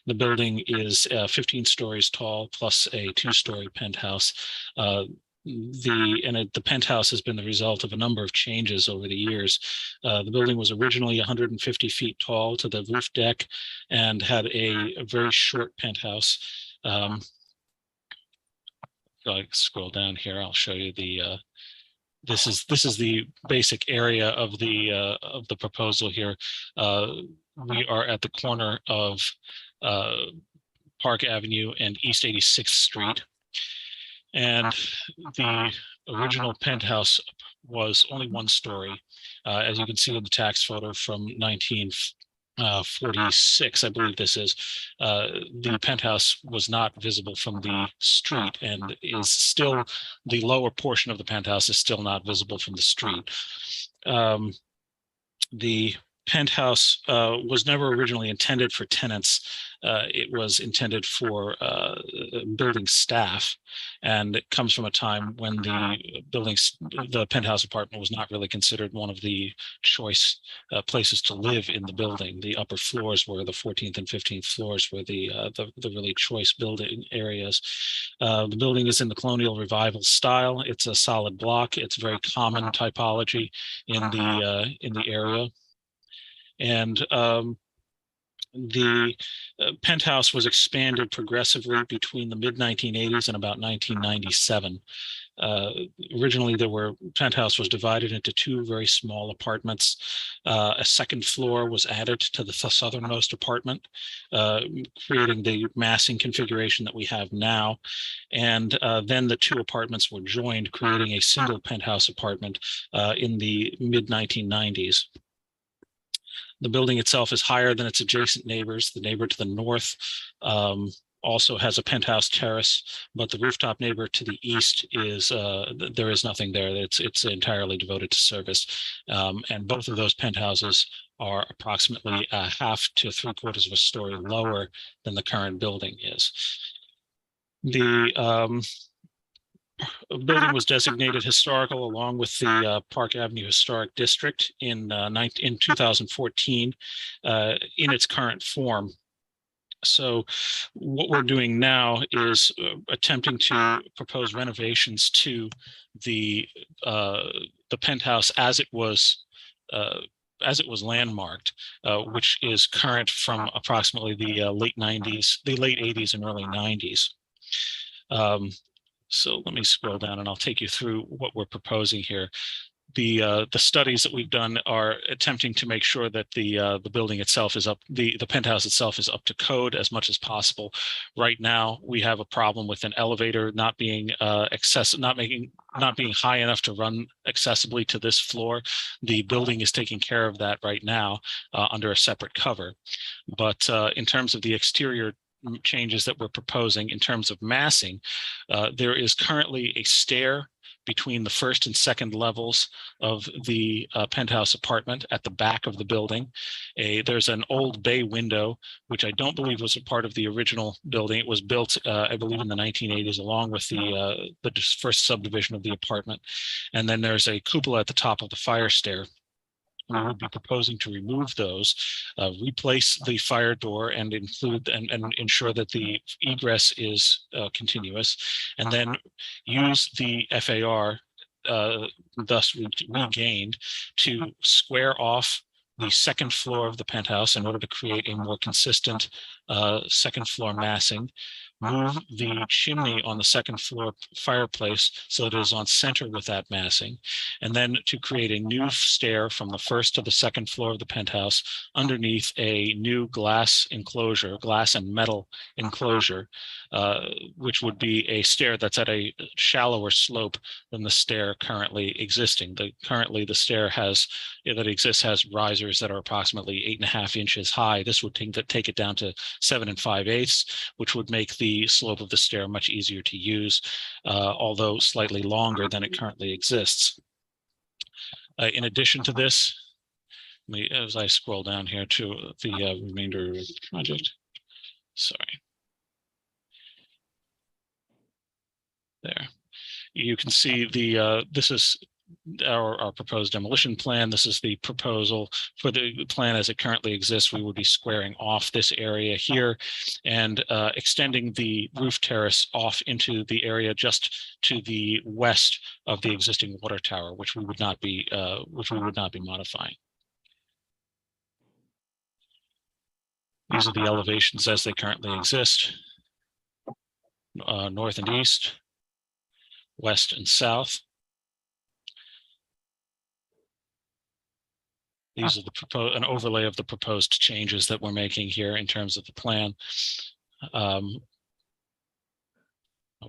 The building is 15 stories tall plus a 2-story penthouse. The penthouse has been the result of a number of changes over the years. The building was originally 150 feet tall to the roof deck and had a very short penthouse. So I scroll down here. I'll show you the. This is the basic area of the proposal here. We are at the corner of Park Avenue and East 86th Street. And the original penthouse was only 1 story. As you can see in the tax photo from 1946, I believe this is, the penthouse was not visible from the street and is still, the lower portion of the penthouse is still not visible from the street. The penthouse was never originally intended for tenants. It was intended for building staff, and it comes from a time when the penthouse apartment was not really considered one of the choice places to live in the building. The upper floors were the 14th and 15th floors were the really choice building areas. The building is in the colonial revival style. It's a solid block. It's very common typology in the area. And the penthouse was expanded progressively between the mid-1980s and about 1997. Originally, penthouse was divided into 2 very small apartments. A 2nd floor was added to the southernmost apartment, creating the massing configuration that we have now. And then the 2 apartments were joined, creating a single penthouse apartment in the mid-1990s. The building itself is higher than its adjacent neighbors. The neighbor to the north also has a penthouse terrace, but the rooftop neighbor to the east is, there is nothing there. It's entirely devoted to service. And both of those penthouses are approximately 1/2 to 3/4 of a story lower than the current building is. The building was designated historical along with the Park Avenue Historic District in 2014 in its current form. So what we're doing now is attempting to propose renovations to the penthouse as it was landmarked, which is current from approximately the late 80s and early 90s. So let me scroll down and I'll take you through what we're proposing here. the studies that we've done are attempting to make sure that the building itself is up, the penthouse itself is up to code as much as possible. Right now, we have a problem with an elevator not being not being high enough to run accessibly to this floor. The building is taking care of that right now under a separate cover. But in terms of the exterior changes that we're proposing in terms of massing, there is currently a stair between the first and second levels of the penthouse apartment at the back of the building. There's an old bay window, which I don't believe was a part of the original building. It was built, I believe, in the 1980s, along with the first subdivision of the apartment. And then there's a cupola at the top of the fire stair. We would be proposing to remove those, replace the fire door and include and ensure that the egress is continuous, and then use the FAR thus regained to square off the second floor of the penthouse in order to create a more consistent second floor massing. Move the chimney on the second floor fireplace so it is on center with that massing, and then to create a new stair from the first to the second floor of the penthouse underneath a new glass enclosure, glass and metal enclosure, which would be a stair that's at a shallower slope than the stair currently existing. Currently the stair that exists has risers that are approximately 8.5 inches high. This would take it down to 7 5/8, which would make the slope of the stair much easier to use, although slightly longer than it currently exists. In addition to this, as I scroll down here to the remainder of the project, sorry. There, you can see this is our proposed demolition plan. This is the proposal for the plan as it currently exists. We would be squaring off this area here and extending the roof terrace off into the area just to the west of the existing water tower, which we would not be modifying. These are the elevations as they currently exist: north and east, west and south. These are an overlay of the proposed changes that we're making here in terms of the plan. We'll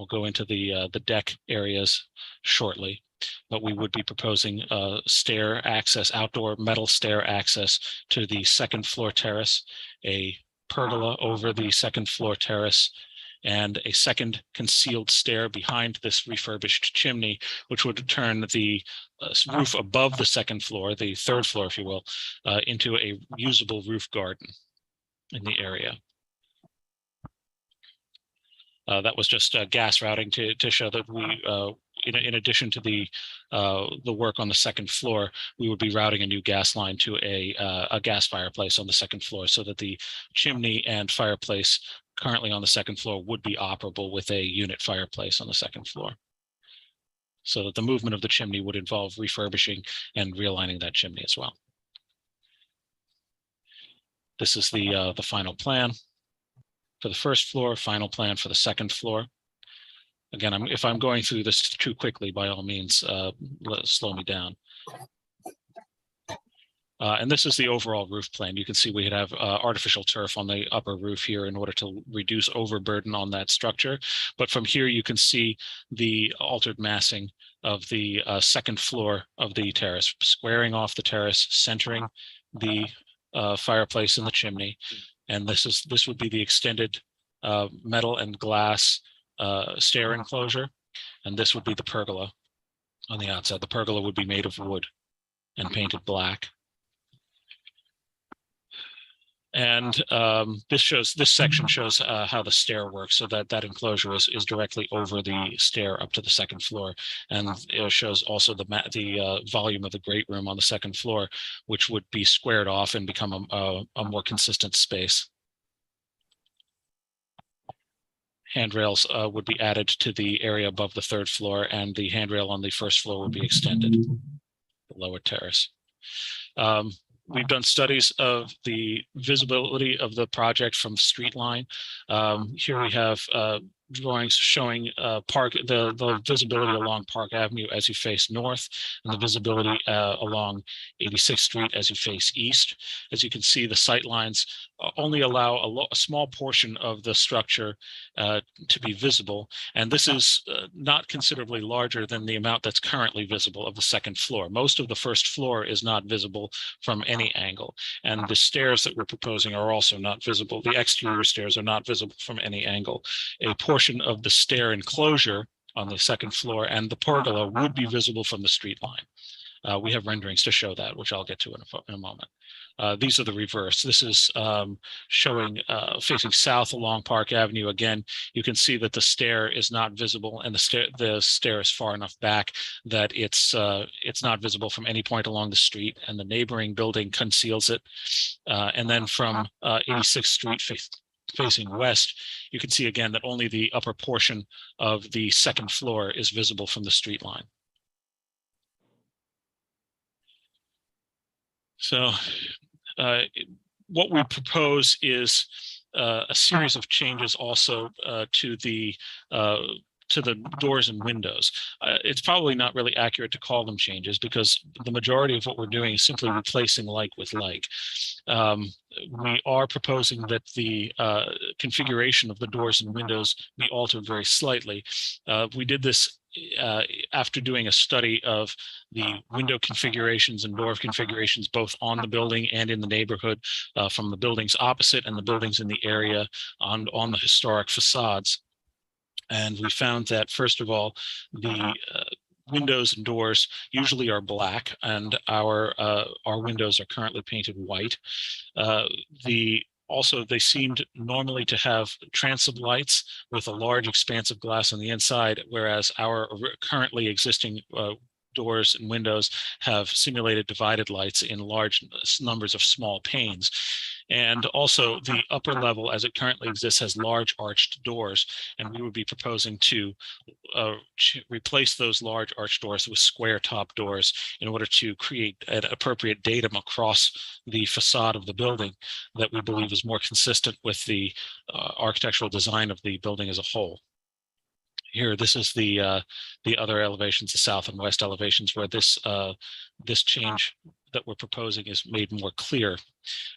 go into the deck areas shortly, but we would be proposing stair access, outdoor metal stair access to the second floor terrace, a pergola over the second floor terrace, and a second concealed stair behind this refurbished chimney, which would turn the roof above the second floor, the third floor, if you will, into a usable roof garden in the area. That was just gas routing to show that we, in addition to the work on the second floor, we would be routing a new gas line to a gas fireplace on the second floor so that the chimney and fireplace currently on the second floor would be operable with a unit fireplace on the second floor. So that the movement of the chimney would involve refurbishing and realigning that chimney as well. This is the final plan for the first floor, final plan for the second floor. Again, if I'm going through this too quickly, by all means, slow me down. And this is the overall roof plan. You can see we have artificial turf on the upper roof here in order to reduce overburden on that structure. But from here, you can see the altered massing of the second floor of the terrace, squaring off the terrace, centering the fireplace in the chimney. And this would be the extended metal and glass stair enclosure. And this would be the pergola on the outside. The pergola would be made of wood and painted black. And this section shows how the stair works, so that enclosure is directly over the stair up to the second floor, and it shows also the volume of the great room on the second floor, which would be squared off and become a more consistent space. Handrails would be added to the area above the third floor, and the handrail on the first floor would be extended, the lower terrace. We've done studies of the visibility of the project from street line. Here we have drawings showing the visibility along Park Avenue as you face north, and the visibility along 86th Street as you face east. As you can see, the sight lines only allow a small portion of the structure to be visible, and this is not considerably larger than the amount that's currently visible of the second floor. Most of the first floor is not visible from any angle, and the stairs that we're proposing are also not visible. The exterior stairs are not visible from any angle. A portion of the stair enclosure on the second floor and the pergola would be visible from the street line. We have renderings to show that, which I'll get to in a moment. These are the reverse. This is showing facing south along Park Avenue. Again, you can see that the stair is not visible, and the stair is far enough back that it's not visible from any point along the street, and the neighboring building conceals it. And then from 86th Street facing west, you can see again that only the upper portion of the second floor is visible from the street line. So what we propose is a series of changes also to the doors and windows. It's probably not really accurate to call them changes, because the majority of what we're doing is simply replacing like with like. We are proposing that the configuration of the doors and windows be altered very slightly. We did this after doing a study of the window configurations and door configurations, both on the building and in the neighborhood, from the buildings opposite and the buildings in the area on the historic facades. And we found that, first of all, the windows and doors usually are black, and our windows are currently painted white. Also, they seemed normally to have transom lights with a large expanse of glass on the inside, whereas our currently existing doors and windows have simulated divided lights in large numbers of small panes. And also the upper level, as it currently exists, has large arched doors, and we would be proposing to replace those large arched doors with square top doors in order to create an appropriate datum across the facade of the building that we believe is more consistent with the architectural design of the building as a whole. Here, this is the other elevations, the south and west elevations, where this change that we're proposing is made more clear.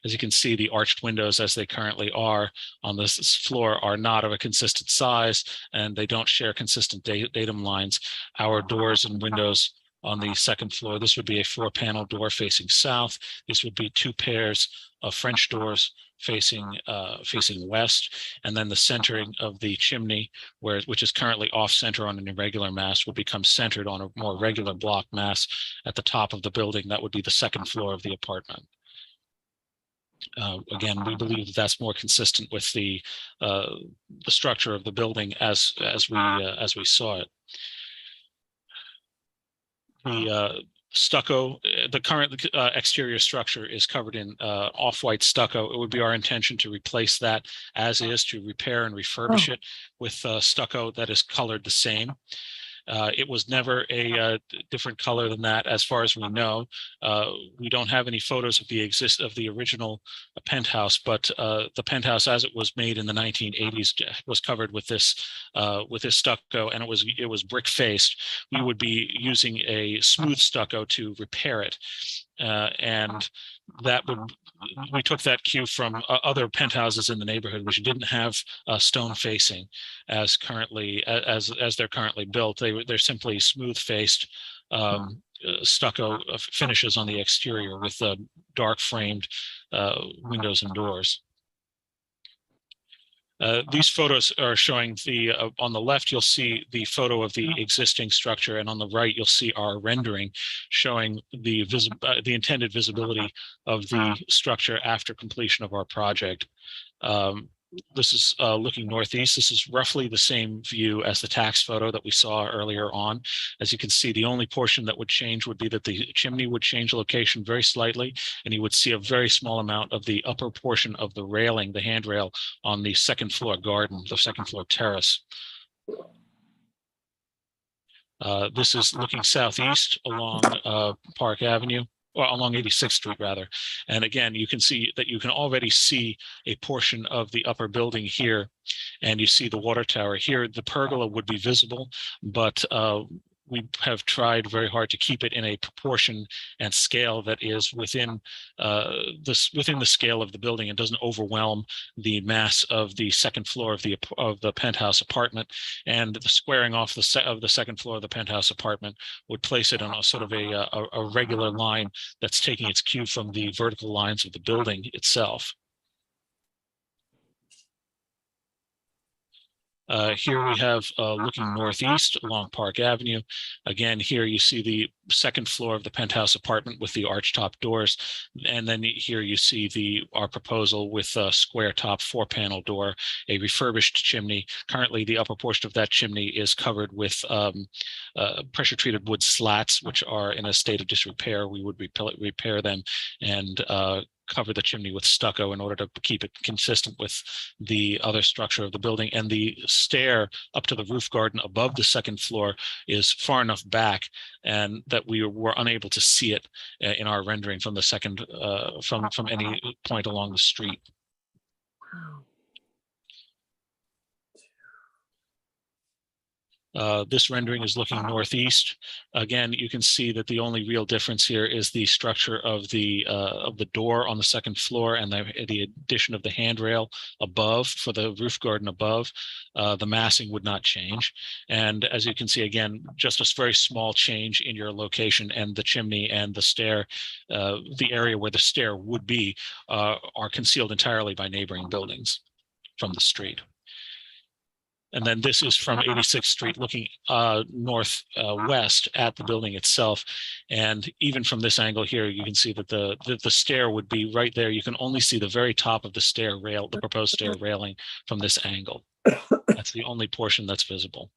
As you can see, the arched windows as they currently are on this floor are not of a consistent size, and they don't share consistent datum lines. Our doors and windows on the second floor, this would be a 4-panel door facing south. This would be 2 pairs of French doors facing west, and then the centering of the chimney, which is currently off center on an irregular mass, will become centered on a more regular block mass at the top of the building. That would be the second floor of the apartment. Again, we believe that's more consistent with the structure of the building as we saw it. The stucco, the current exterior structure is covered in off-white stucco. It would be our intention to replace that as is, to repair and refurbish it with stucco that is colored the same. It was never a different color than that, as far as we know. We don't have any photos of the original penthouse, but the penthouse, as it was made in the 1980s, was covered with this stucco, and it was brick faced. We would be using a smooth stucco to repair it, and we took that cue from other penthouses in the neighborhood, which didn't have stone facing as they're currently built. They're simply smooth faced stucco finishes on the exterior with dark framed windows and doors. These photos are showing on the left, you'll see the photo of the existing structure, and on the right, you'll see our rendering showing the intended visibility of the structure after completion of our project. This is looking northeast. This is roughly the same view as the tax photo that we saw earlier on. As you can see, the only portion that would change would be that the chimney would change location very slightly, and you would see a very small amount of the upper portion of the railing, the handrail on the second floor garden, the second floor terrace. This is looking southeast along Park Avenue. or along 86th Street rather. And again, you can see that you can already see a portion of the upper building here, and you see the water tower here. The pergola would be visible, but we have tried very hard to keep it in a proportion and scale that is within within the scale of the building and doesn't overwhelm the mass of the second floor of the penthouse apartment. And the squaring off of the second floor of the penthouse apartment would place it on a sort of a regular line that's taking its cue from the vertical lines of the building itself. Here we have looking northeast along Park Avenue. Again, here you see the second floor of the penthouse apartment with the arch-top doors. And then here you see our proposal with a square top 4-panel door, a refurbished chimney. Currently, the upper portion of that chimney is covered with pressure-treated wood slats, which are in a state of disrepair. We would repair them and cover the chimney with stucco in order to keep it consistent with the other structure of the building. And the stair up to the roof garden above the second floor is far enough back and that we were unable to see it in our rendering from the second from any point along the street. This rendering is looking northeast. Again, you can see that the only real difference here is the structure of the door on the second floor and the addition of the handrail above for the roof garden above. The massing would not change. And as you can see, again, just a very small change in your location, and the chimney and the stair, the area where the stair would be, are concealed entirely by neighboring buildings from the street. And then this is from 86th Street looking northwest at the building itself. And even from this angle here, you can see that the stair would be right there. You can only see the very top of the stair rail, the proposed stair railing from this angle. That's the only portion that's visible.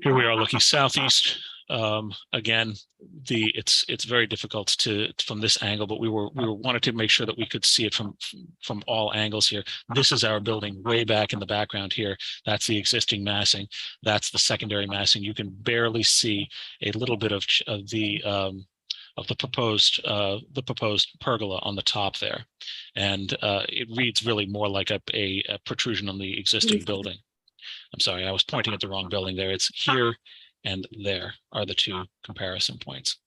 Here we are looking southeast. Again, it's very difficult from this angle, but we wanted to make sure that we could see it from all angles here. This is our building way back in the background here. That's the existing massing. That's the secondary massing. You can barely see a little bit of the proposed pergola on the top there, and it reads really more like a protrusion on the existing building. I'm sorry, I was pointing at the wrong building there. It's here and there are the two comparison points.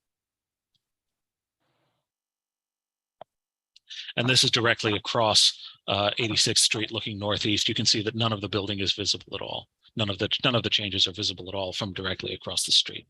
And this is directly across 86th Street looking northeast. You can see that none of the building is visible at all. None of the changes are visible at all from directly across the street.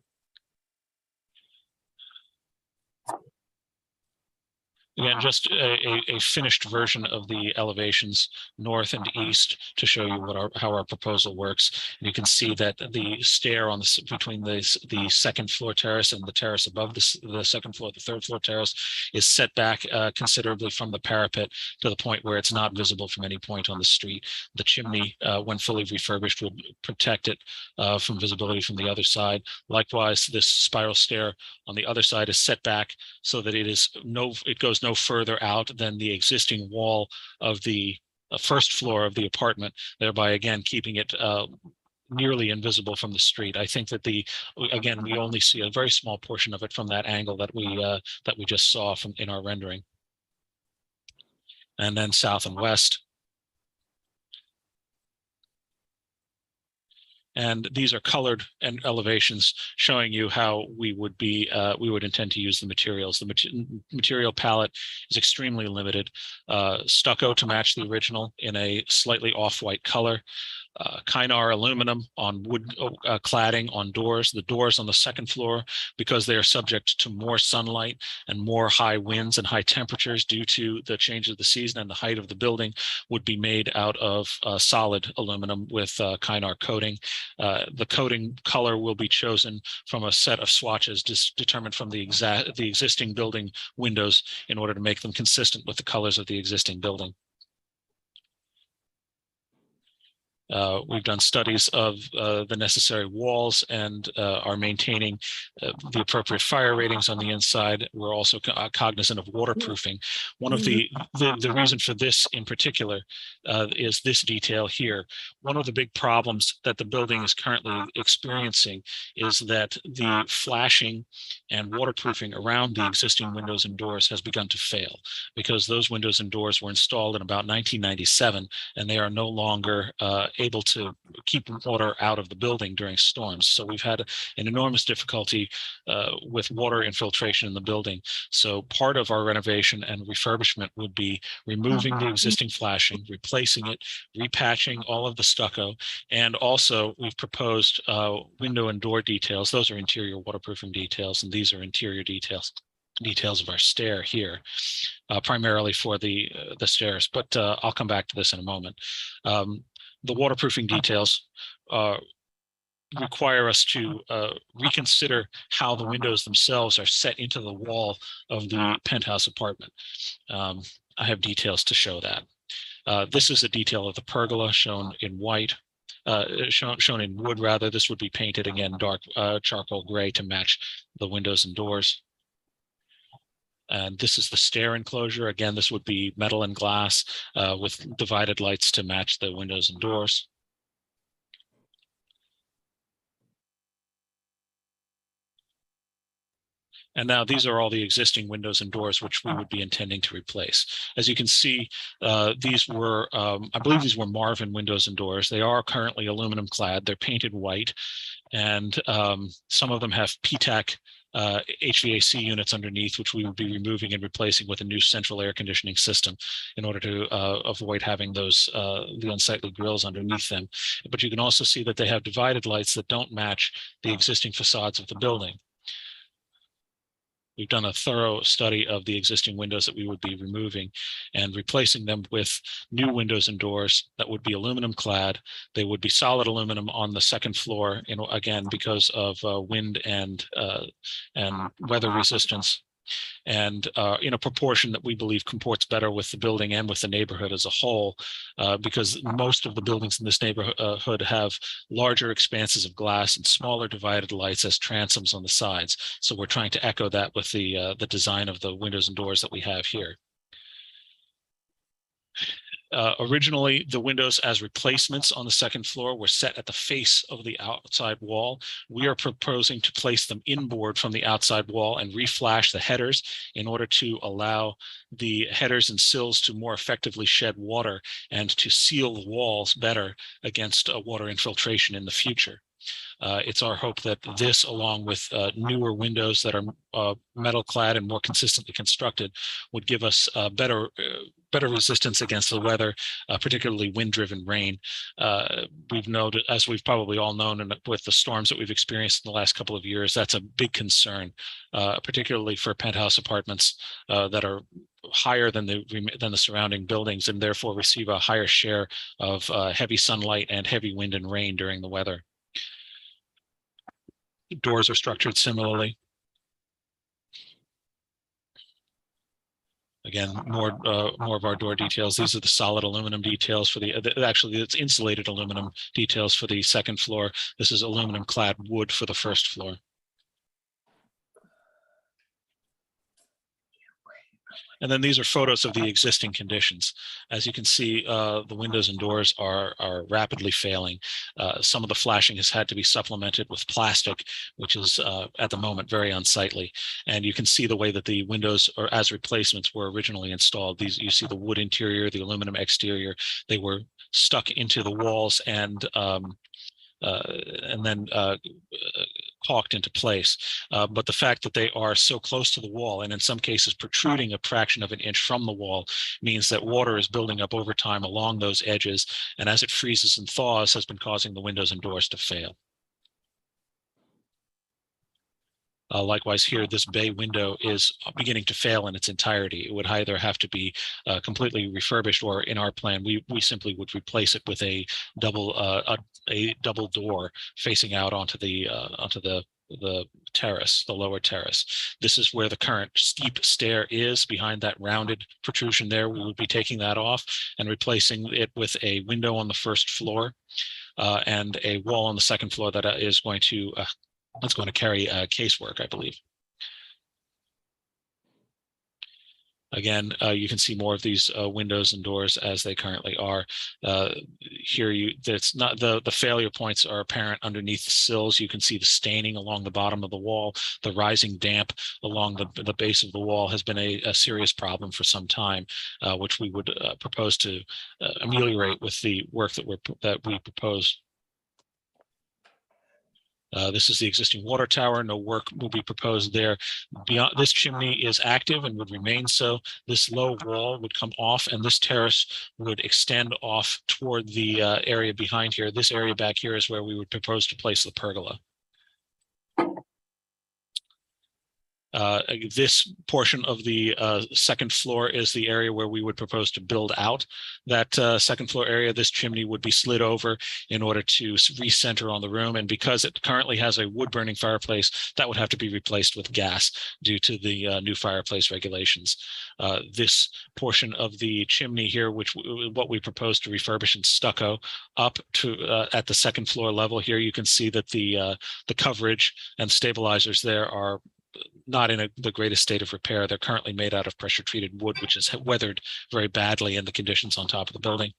Again, just a finished version of the elevations north and east to show you how our proposal works. And you can see that the stair between the second floor terrace and the terrace above the second floor, the third floor terrace, is set back considerably from the parapet to the point where it's not visible from any point on the street. The chimney, when fully refurbished, would protect it from visibility from the other side. Likewise, this spiral stair on the other side is set back so that it goes no further out than the existing wall of the first floor of the apartment, thereby again keeping it nearly invisible from the street. I think that again we only see a very small portion of it from that angle that we just saw in our rendering. And then south and west. And these are colored and elevations showing you how we would intend to use the materials. The material palette is extremely limited. Stucco to match the original in a slightly off-white color. Kynar aluminum on wood cladding on doors. The doors on the second floor, because they are subject to more sunlight and more high winds and high temperatures due to the change of the season and the height of the building, would be made out of solid aluminum with Kynar coating. The coating color will be chosen from a set of swatches determined from the existing building windows in order to make them consistent with the colors of the existing building. We've done studies of the necessary walls and are maintaining the appropriate fire ratings on the inside. We're also cognizant of waterproofing. One of the reason for this in particular is this detail here. One of the big problems that the building is currently experiencing is that the flashing and waterproofing around the existing windows and doors has begun to fail, because those windows and doors were installed in about 1997, and they are no longer able to keep water out of the building during storms. So we've had an enormous difficulty with water infiltration in the building. So part of our renovation and refurbishment would be removing the existing flashing, replacing it, repatching all of the stucco, and also we've proposed window and door details. Those are interior waterproofing details, and these are interior details of our stair here, primarily for the stairs, but I'll come back to this in a moment. The waterproofing details require us to reconsider how the windows themselves are set into the wall of the penthouse apartment. I have details to show that. This is a detail of the pergola shown in white, shown in wood rather. This would be painted again dark charcoal gray to match the windows and doors. And this is the stair enclosure. Again, this would be metal and glass with divided lights to match the windows and doors. And now these are all the existing windows and doors which we would be intending to replace. As you can see, these were, I believe these were Marvin windows and doors. They are currently aluminum clad. They're painted white, and some of them have PTAC HVAC units underneath, which we would be removing and replacing with a new central air conditioning system in order to avoid having those the unsightly grills underneath them. But you can also see that they have divided lights that don't match the existing facades of the building. We've done a thorough study of the existing windows that we would be removing and replacing them with new windows and doors that would be aluminum clad. They would be solid aluminum on the second floor, again, because of wind and weather resistance, and in a proportion that we believe comports better with the building and with the neighborhood as a whole, because most of the buildings in this neighborhood have larger expanses of glass and smaller divided lights as transoms on the sides. So we're trying to echo that with the design of the windows and doors that we have here. Originally, the windows as replacements on the second floor were set at the face of the outside wall. We are proposing to place them inboard from the outside wall and reflash the headers in order to allow the headers and sills to more effectively shed water and to seal the walls better against water infiltration in the future. It's our hope that this, along with newer windows that are metal clad and more consistently constructed, would give us better resistance against the weather, particularly wind-driven rain. We've noted, as we've probably all known, and with the storms that we've experienced in the last couple of years, that's a big concern, particularly for penthouse apartments that are higher than the surrounding buildings and therefore receive a higher share of heavy sunlight and heavy wind and rain during the weather. Doors are structured similarly. Again, more of our door details. These are the solid aluminum details for actually it's insulated aluminum details for the second floor. This is aluminum clad wood for the first floor. And then these are photos of the existing conditions. As you can see, the windows and doors are rapidly failing. Some of the flashing has had to be supplemented with plastic, which is at the moment very unsightly. And you can see the way that the windows are as replacements were originally installed. These, you see the wood interior, the aluminum exterior, they were stuck into the walls and then caulked into place. But the fact that they are so close to the wall and in some cases protruding a fraction of an inch from the wall means that water is building up over time along those edges, and as it freezes and thaws has been causing the windows and doors to fail. Likewise here, this bay window is beginning to fail in its entirety. It would either have to be completely refurbished, or in our plan, we simply would replace it with a double door facing out onto the terrace, the lower terrace. This is where the current steep stair is. Behind that rounded protrusion there, we would be taking that off and replacing it with a window on the first floor and a wall on the second floor that is going to that's going to carry casework, I believe. Again, you can see more of these windows and doors as they currently are. Here, it's not the failure points are apparent underneath the sills. You can see the staining along the bottom of the wall. The rising damp along the base of the wall has been a serious problem for some time, which we would propose to ameliorate with the work that we propose. This is the existing water tower. No work will be proposed there. Beyond this, chimney is active and would remain so. This low wall would come off, and this terrace would extend off toward the area behind here. This area back here is where we would propose to place the pergola. This portion of the second floor is the area where we would propose to build out that second floor area. This chimney would be slid over in order to recenter on the room. And because it currently has a wood burning fireplace, that would have to be replaced with gas due to the new fireplace regulations. This portion of the chimney here, what we propose to refurbish in stucco up to at the second floor level here, you can see that the coverage and stabilizers there are not in the greatest state of repair. They're currently made out of pressure treated wood, which is weathered very badly in the conditions on top of the building.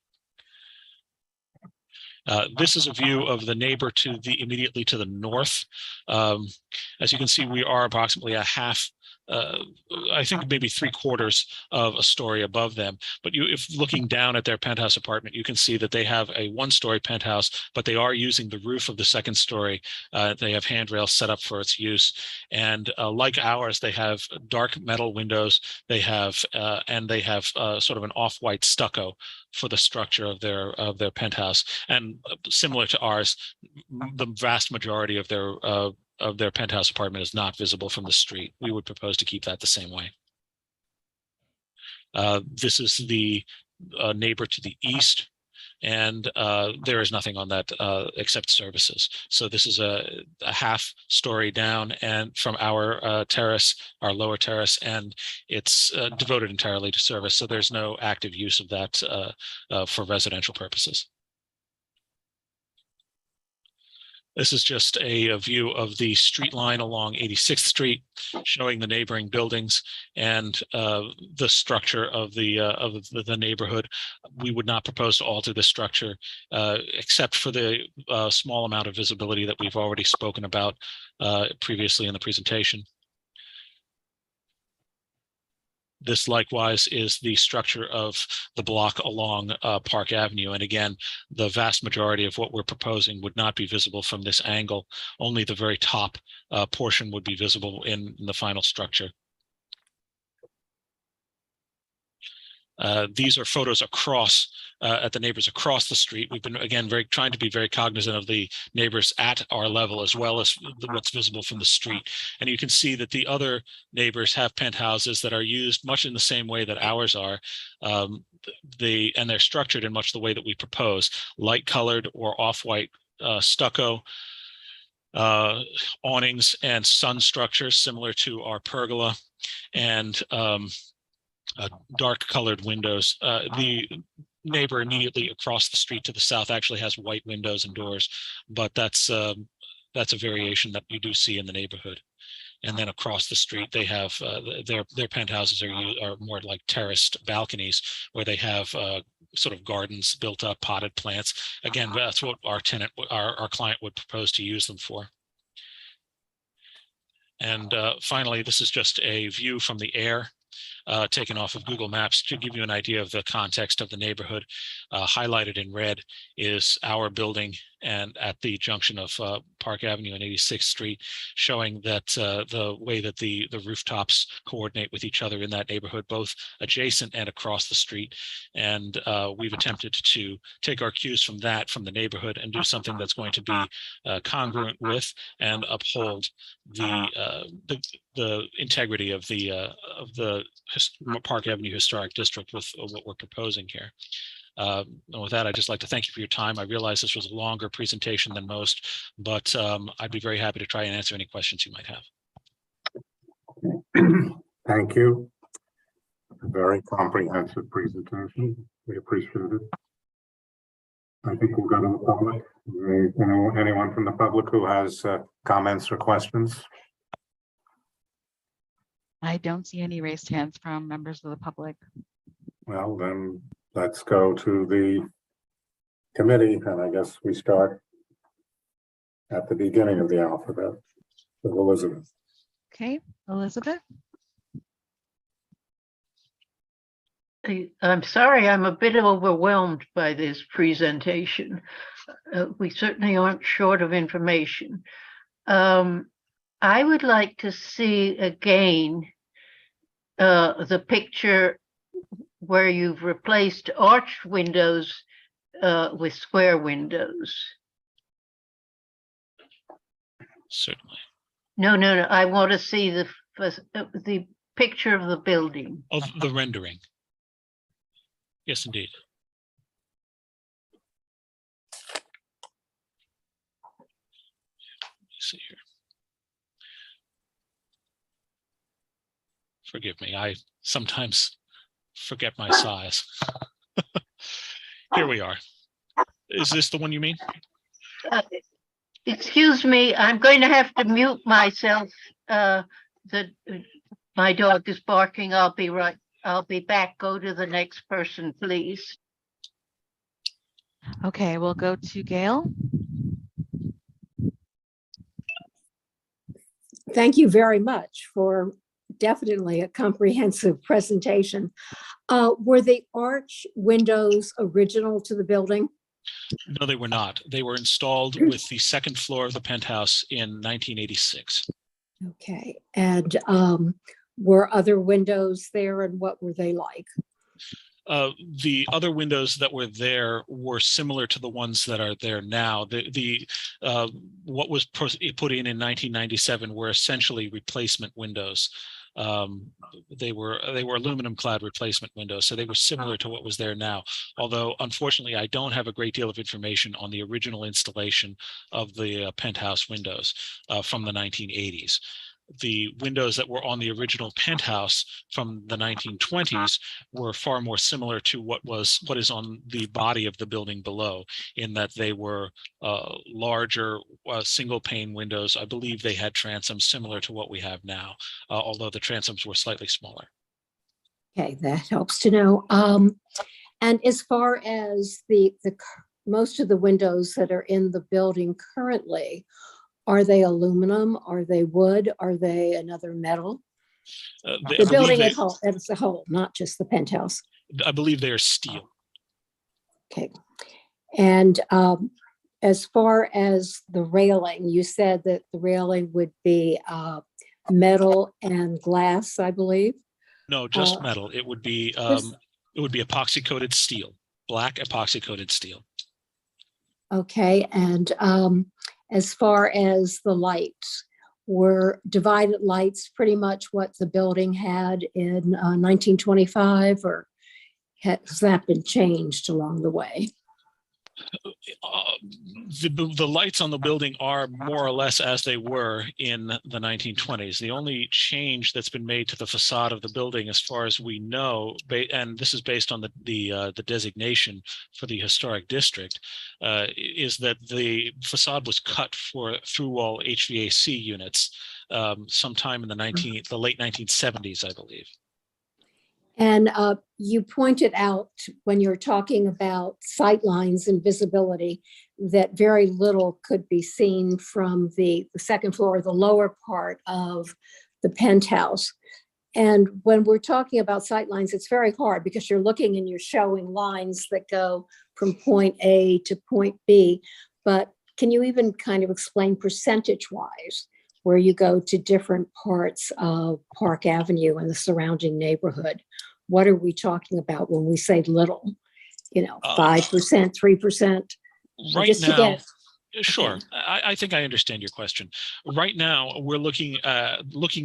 This is a view of the neighbor immediately to the north. As you can see, we are approximately a half, I think maybe 3/4 of a story above them. But if looking down at their penthouse apartment, you can see that they have a 1-story penthouse, but they are using the roof of the second story. They have handrails set up for its use. And like ours, they have dark metal windows. They have sort of an off-white stucco for the structure of their penthouse. And similar to ours, the vast majority of their penthouse apartment is not visible from the street. We would propose to keep that the same way. This is the neighbor to the east, and there is nothing on that except services. So this is a half story down and from our terrace, our lower terrace, and it's devoted entirely to service. So there's no active use of that for residential purposes. This is just a view of the street line along 86th Street, showing the neighboring buildings and the structure of the neighborhood. We would not propose to alter the structure, except for the small amount of visibility that we've already spoken about previously in the presentation. This likewise is the structure of the block along Park Avenue. And again, the vast majority of what we're proposing would not be visible from this angle. Only the very top portion would be visible in the final structure. These are photos across at the neighbors across the street. We've been, again, trying to be very cognizant of the neighbors at our level as well as what's visible from the street. And you can see that the other neighbors have penthouses that are used much in the same way that ours are. And they're structured in much the way that we propose: light colored or off-white stucco, awnings and sun structures similar to our pergola, and dark colored windows. The neighbor immediately across the street to the south actually has white windows and doors, but that's a variation that you do see in the neighborhood. And then across the street, they have their penthouses are more like terraced balconies where they have sort of gardens built up, potted plants. Again, that's what our client would propose to use them for. And finally, this is just a view from the air. taken off of Google Maps to give you an idea of the context of the neighborhood. Highlighted in red is our building and at the junction of Park Avenue and 86th Street, showing that the way that the rooftops coordinate with each other in that neighborhood, both adjacent and across the street. And we've attempted to take our cues from that, from the neighborhood, and do something that's going to be congruent with and uphold the integrity of the Park Avenue Historic District with what we're proposing here. And with that, I'd just like to thank you for your time. I realize this was a longer presentation than most, but I'd be very happy to try and answer any questions you might have. Thank you. A very comprehensive presentation. We appreciate it. I think we'll go to the public. Anyone from the public who has comments or questions? I don't see any raised hands from members of the public. Well, then let's go to the committee, and I guess we start at the beginning of the alphabet with Elizabeth. Okay, Elizabeth. I'm sorry, I'm a bit overwhelmed by this presentation. We certainly aren't short of information. I would like to see again the picture where you've replaced arched windows with square windows. Certainly. No. I want to see the picture of the building. Of the rendering. Yes, indeed. Let's see here. Forgive me, I sometimes forget my size. Here we are. Is this the one you mean? Excuse me, I'm going to have to mute myself. My dog is barking. I'll be right. I'll be back. Go to the next person, please. Okay, we'll go to Gail. Thank you very much for definitely a comprehensive presentation. Were the arch windows original to the building? No, they were not. They were installed with the second floor of the penthouse in 1986. Okay, and were other windows there, and what were they like? The other windows that were there were similar to the ones that are there now. What was put in 1997 were essentially replacement windows. They were aluminum clad replacement windows, so they were similar to what was there now. Although, unfortunately, I don't have a great deal of information on the original installation of the penthouse windows from the 1980s. The windows that were on the original penthouse from the 1920s were far more similar to what is on the body of the building below, in that they were larger single pane windows. I believe they had transoms similar to what we have now, although the transoms were slightly smaller. Okay, that helps to know. And as far as the most of the windows that are in the building currently, are they aluminum? Are they wood? Are they another metal? The building as a whole, not just the penthouse. I believe they are steel. Okay. And as far as the railing, you said that the railing would be metal and glass, I believe. No, just metal. It would be epoxy coated steel, black epoxy coated steel. Okay, and as far as the lights, were divided lights pretty much what the building had in 1925, or has that been changed along the way? The lights on the building are more or less as they were in the 1920s. The only change that's been made to the facade of the building, as far as we know, and this is based on the designation for the historic district, is that the facade was cut through all HVAC units sometime in the late 1970s, I believe. And you pointed out when you're talking about sight lines and visibility that very little could be seen from the second floor, the lower part of the penthouse. And when we're talking about sightlines, it's very hard because you're looking and you're showing lines that go from point A to point B. But can you even kind of explain percentage-wise where you go to different parts of Park Avenue and the surrounding neighborhood? What are we talking about when we say little? 5%, 3%? Right now, sure. I think I understand your question. Right now, we're looking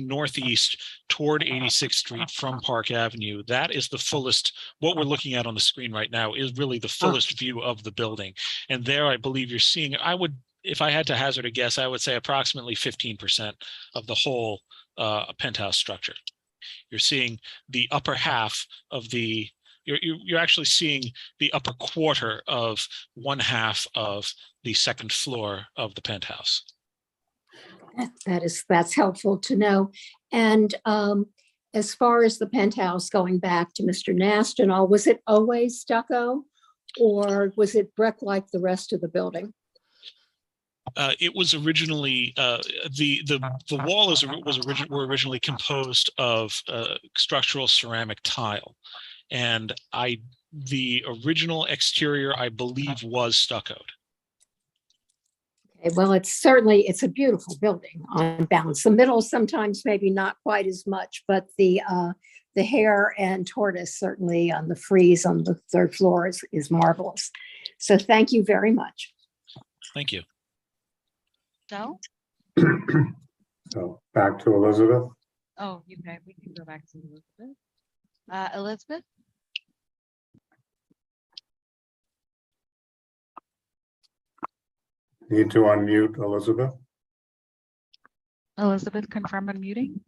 northeast toward 86th Street from Park Avenue. That is the fullest. What we're looking at on the screen right now is really the fullest view of the building. And there, I believe you're seeing, if I had to hazard a guess, I would say approximately 15% of the whole penthouse structure. You're seeing the upper half of the, you're actually seeing the upper quarter of one half of the second floor of the penthouse. That's helpful to know. And as far as the penthouse, going back to Mr. Nast and all, was it always stucco or was it brick like the rest of the building? It was originally the walls were originally composed of structural ceramic tile, and the original exterior, I believe, was stuccoed. Okay, well, it's a beautiful building on balance. The middle sometimes maybe not quite as much, but the hair and tortoise certainly on the frieze on the third floor is marvelous. So thank you very much. Thank you. So? So back to Elizabeth. Oh, okay, we can go back to Elizabeth. Elizabeth? Need to unmute Elizabeth. Elizabeth, confirm unmuting.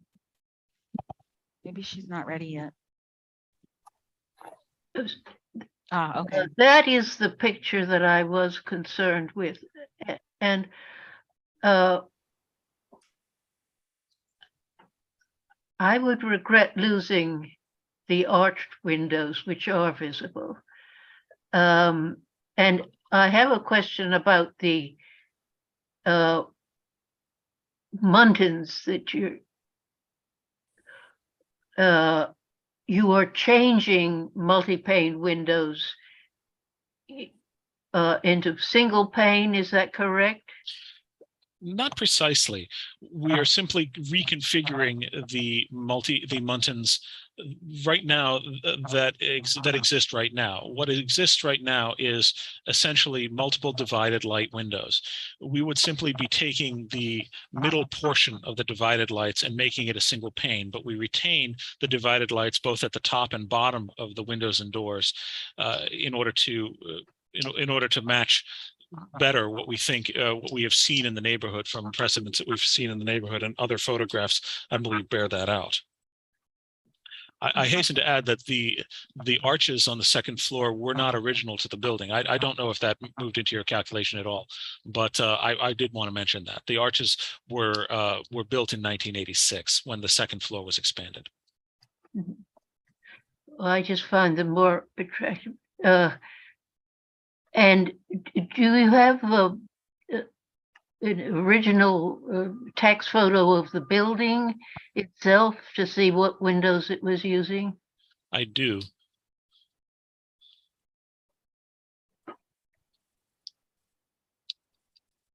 Maybe she's not ready yet. Okay. That is the picture that I was concerned with. And I would regret losing the arched windows, which are visible. And I have a question about the muntins that you are changing multi-pane windows into single pane, is that correct? Not precisely. We are simply reconfiguring the muntins right now that exist right now. What exists right now is essentially multiple divided light windows. We would simply be taking the middle portion of the divided lights and making it a single pane, but we retain the divided lights both at the top and bottom of the windows and doors in order to match better what we think, what we have seen in the neighborhood from precedents that we've seen in the neighborhood, and other photographs, I believe, bear that out. I hasten to add that the arches on the second floor were not original to the building. I don't know if that moved into your calculation at all, but I did want to mention that the arches were built in 1986 when the second floor was expanded. Well, I just find them more attractive. And do you have an original tax photo of the building itself to see what windows it was using? I do.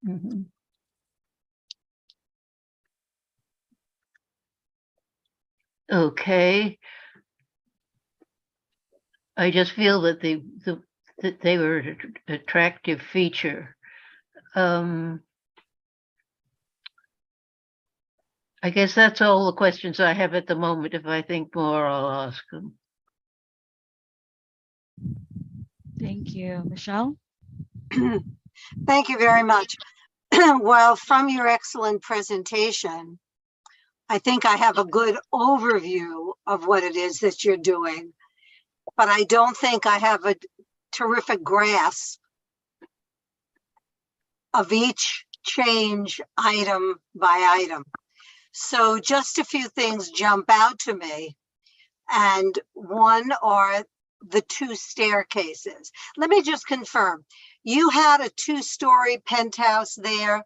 Mm-hmm. Okay. I just feel that that they were an attractive feature. I guess that's all the questions I have at the moment. If I think more, I'll ask them. Thank you. Michelle? Thank you very much. Well, from your excellent presentation, I think I have a good overview of what it is that you're doing, but I don't think I have a terrific grasp of each change item by item. So just a few things jump out to me. And one are the two staircases. Let me just confirm. You had a two-story penthouse there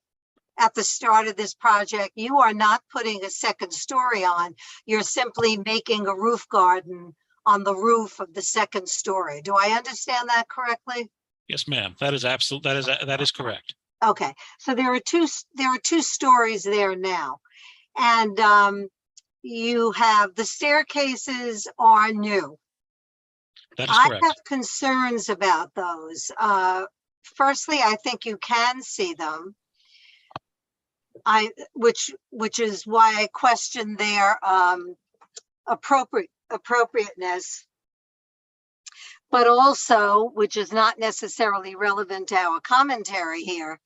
at the start of this project, you are not putting a second story on. You're simply making a roof garden on the roof of the second story. Do I understand that correctly? Yes, ma'am. That is absolute. That is correct. Okay, so there are two stories there now, and you have the staircases are new. That is I correct. have concerns about those. Firstly, I think you can see them. Which is why I question their appropriateness, but also, which is not necessarily relevant to our commentary here,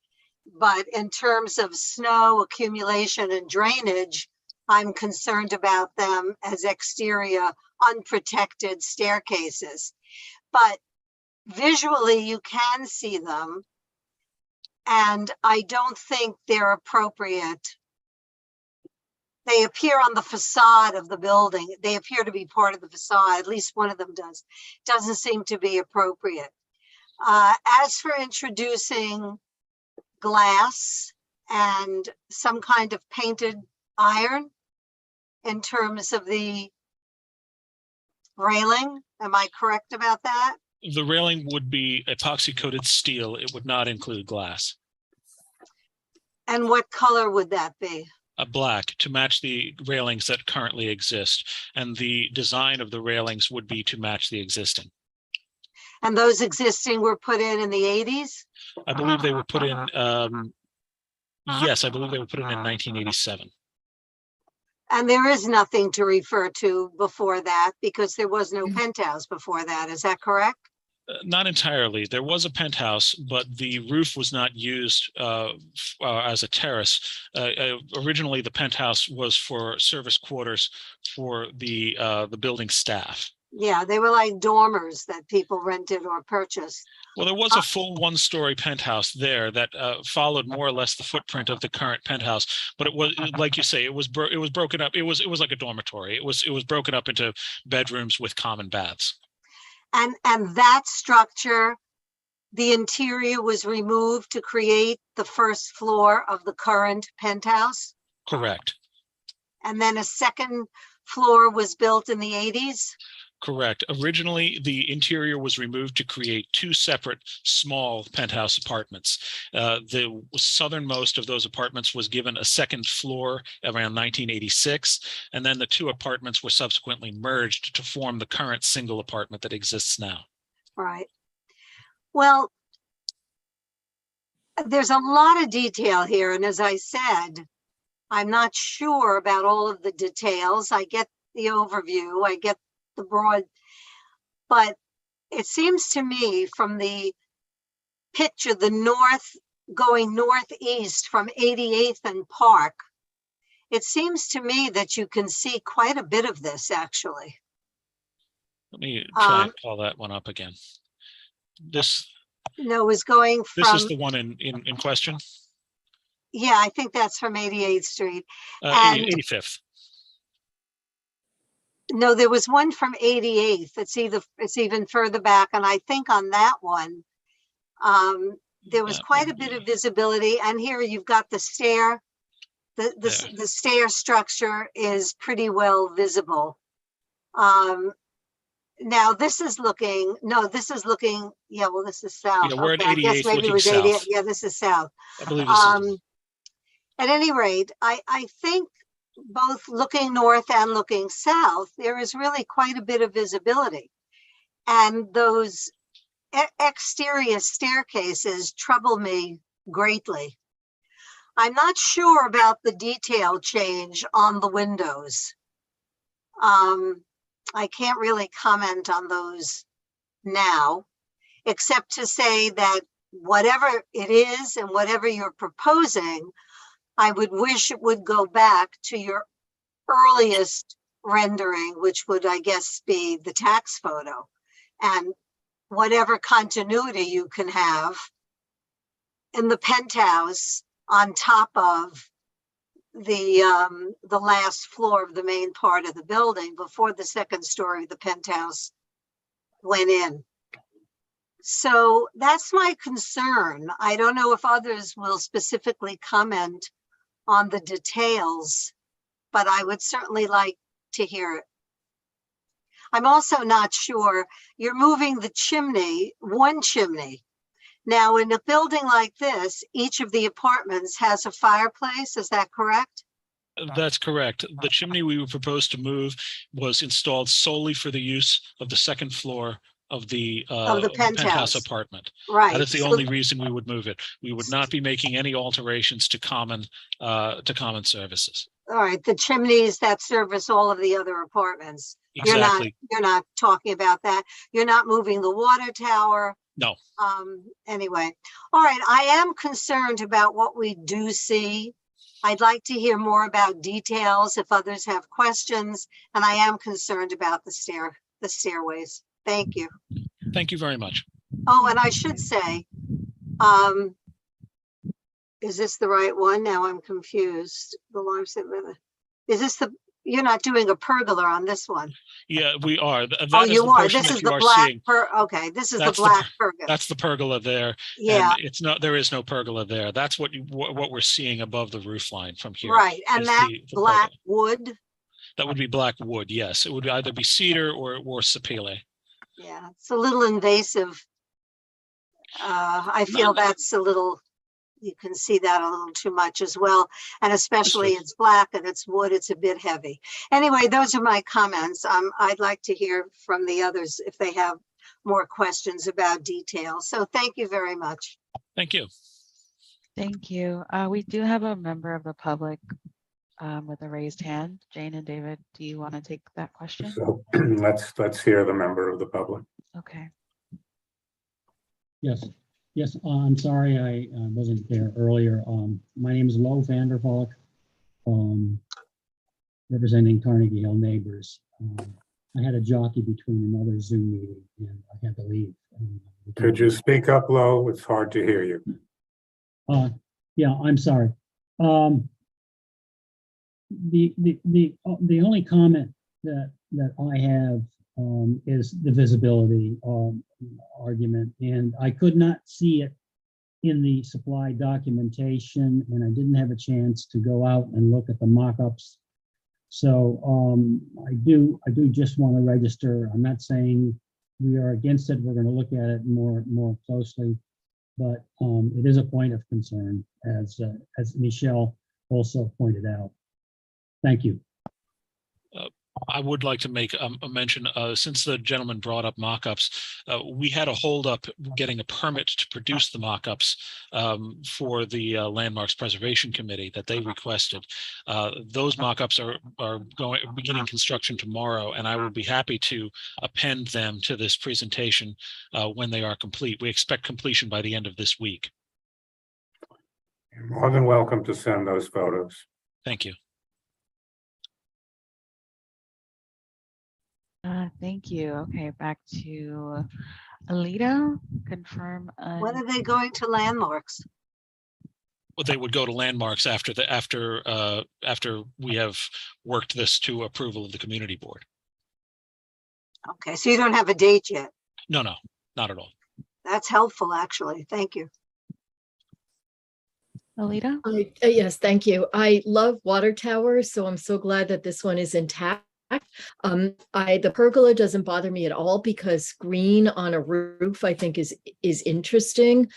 but in terms of snow accumulation and drainage, I'm concerned about them as exterior unprotected staircases. But visually, you can see them. And I don't think they're appropriate. They appear on the facade of the building. They appear to be part of the facade. At least one of them does. Doesn't seem to be appropriate. As for introducing glass and some kind of painted iron in terms of the railing, am I correct about that? The railing would be epoxy coated steel. It would not include glass. And what color would that be? Black, to match the railings that currently exist. And the design of the railings would be to match the existing. And those existing were put in the 80s? I believe they were put in, yes, I believe they were put in 1987. And there is nothing to refer to before that because there was no penthouse before that. Is that correct? Not entirely. There was a penthouse, but the roof was not used as a terrace. Originally, the penthouse was for service quarters for the building staff. Yeah, they were like dormers that people rented or purchased. Well, there was a full one-story penthouse there that followed more or less the footprint of the current penthouse, but it was, like you say, it was broken up. It was like a dormitory. It was broken up into bedrooms with common baths. And that structure, the interior was removed to create the first floor of the current penthouse? Correct. And then a second floor was built in the 80s? Correct. Originally, the interior was removed to create two separate small penthouse apartments. The southernmost of those apartments was given a second floor around 1986, and then the two apartments were subsequently merged to form the current single apartment that exists now. Right. Well, there's a lot of detail here, and as I said, I'm not sure about all of the details. I get the overview, I get the broad, but it seems to me from the picture, going northeast from 88th and Park, it seems to me that you can see quite a bit of this actually. Let me try and call that one up again. No, it was going from. This is the one in question? Yeah, I think that's from 88th Street. 85th. No, there was one from 88th. It's even further back. And I think on that one, there was quite a bit of visibility. And here you've got the stair. The stair structure is pretty well visible. Now this is looking, yeah, well, this is south. Yeah, we're at Okay, I guess 88th maybe it looking was 88. south. Yeah, this is south. I believe this is. At any rate, I think both looking north and looking south, there is really quite a bit of visibility. And those exterior staircases trouble me greatly. I'm not sure about the detail change on the windows. I can't really comment on those now, except to say that whatever it is and whatever you're proposing, I would wish it would go back to your earliest rendering, which would, I guess, be the tax photo, and whatever continuity you can have in the penthouse on top of the last floor of the main part of the building before the second story of the penthouse went in. So that's my concern. I don't know if others will specifically comment on the details, but I would certainly like to hear it. I'm also not sure, you're moving the chimney, one chimney. Now, in a building like this, each of the apartments has a fireplace, is that correct? That's correct. The chimney we were proposed to move was installed solely for the use of the second floor of the penthouse apartment. Right. That is the only reason we would move it. We would not be making any alterations to common services. All right, the chimneys that service all of the other apartments. Exactly. You're not talking about that. You're not moving the water tower. No. Anyway, all right, I am concerned about what we do see. I'd like to hear more about details if others have questions, and I am concerned about the stairways. Thank you. Thank you very much. Oh, and I should say, is this the right one? Now I'm confused. Is this you're not doing a pergola on this one? Yeah, we are. Oh, you are. This is the black okay, this is the black pergola. That's the pergola there. Yeah. And it's not, there is no pergola there. That's what we're seeing above the roof line from here. Right. And that the black pergola. wood. That would be black wood, yes. It would either be cedar or sapele. Yeah, it's a little invasive. I feel that's a little, you can see that a little too much as well. And especially it's black and it's wood, it's a bit heavy. Anyway, those are my comments. I'd like to hear from the others if they have more questions about details. So thank you very much. Thank you. Thank you. We do have a member of the public with a raised hand. Jane and David, do you want to take that question? So let's hear the member of the public. Okay. Yes, I'm sorry I wasn't there earlier. My name is Lo Vandervalk, representing Carnegie Hill Neighbors. I had a jockey between another Zoom meeting and I had to leave. Could you speak up, Lo? It's hard to hear you. Yeah, I'm sorry. The only comment that I have is the visibility argument, and I could not see it in the supply documentation, and I didn't have a chance to go out and look at the mock-ups. So I do just want to register. I'm not saying we are against it. We're going to look at it more closely, but it is a point of concern, as Michelle also pointed out. Thank you. I would like to make a mention, since the gentleman brought up mock-ups, we had a hold-up getting a permit to produce the mock-ups for the Landmarks Preservation Committee that they requested. Those mock-ups are beginning construction tomorrow, and I will be happy to append them to this presentation when they are complete. We expect completion by the end of this week. You're more than welcome to send those photos. Thank you. Thank you. Okay, back to Alita. Confirm. When are they going to Landmarks? Well, they would go to Landmarks after we have worked this to approval of the community board. Okay, so you don't have a date yet? No, not at all. That's helpful, actually. Thank you. Alita? Yes, thank you. I love water towers, so I'm so glad that this one is intact. The pergola doesn't bother me at all because green on a roof I think is interesting,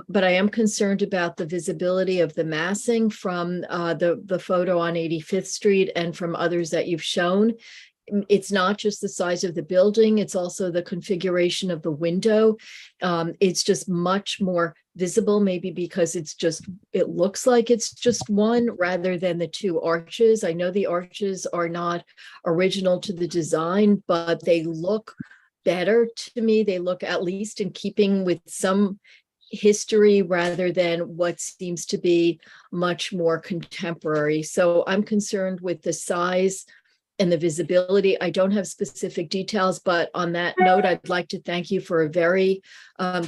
but I am concerned about the visibility of the massing from the photo on 85th Street and from others that you've shown. It's not just the size of the building, it's also the configuration of the window. It's just much more visible, maybe because it looks like it's just one rather than the two arches. I know the arches are not original to the design, but they look better to me. They look at least in keeping with some history rather than what seems to be much more contemporary. So I'm concerned with the size and the visibility. I don't have specific details, but on that note, I'd like to thank you for a very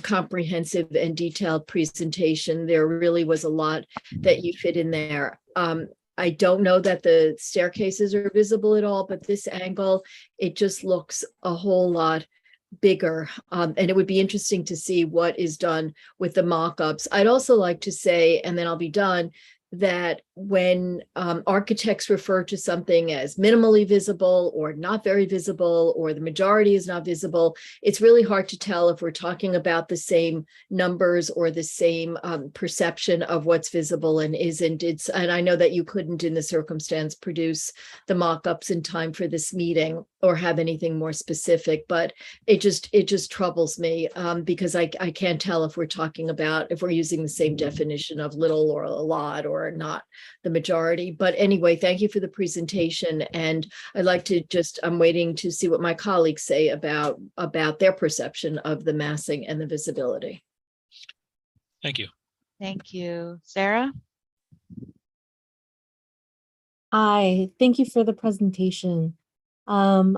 comprehensive and detailed presentation. There really was a lot that you fit in there. I don't know that the staircases are visible at all, but this angle, it just looks a whole lot bigger. And it would be interesting to see what is done with the mock-ups. I'd also like to say, and then I'll be done, that when architects refer to something as minimally visible or not very visible, or the majority is not visible, it's really hard to tell if we're talking about the same numbers or the same perception of what's visible and isn't. And I know that you couldn't, in the circumstance, produce the mock-ups in time for this meeting or have anything more specific, but it just troubles me because I can't tell if we're using the same definition of little or a lot or not the majority. But anyway, thank you for the presentation. And I'd like to I'm waiting to see what my colleagues say about their perception of the massing and the visibility. Thank you. Thank you. Sarah? Hi, thank you for the presentation. In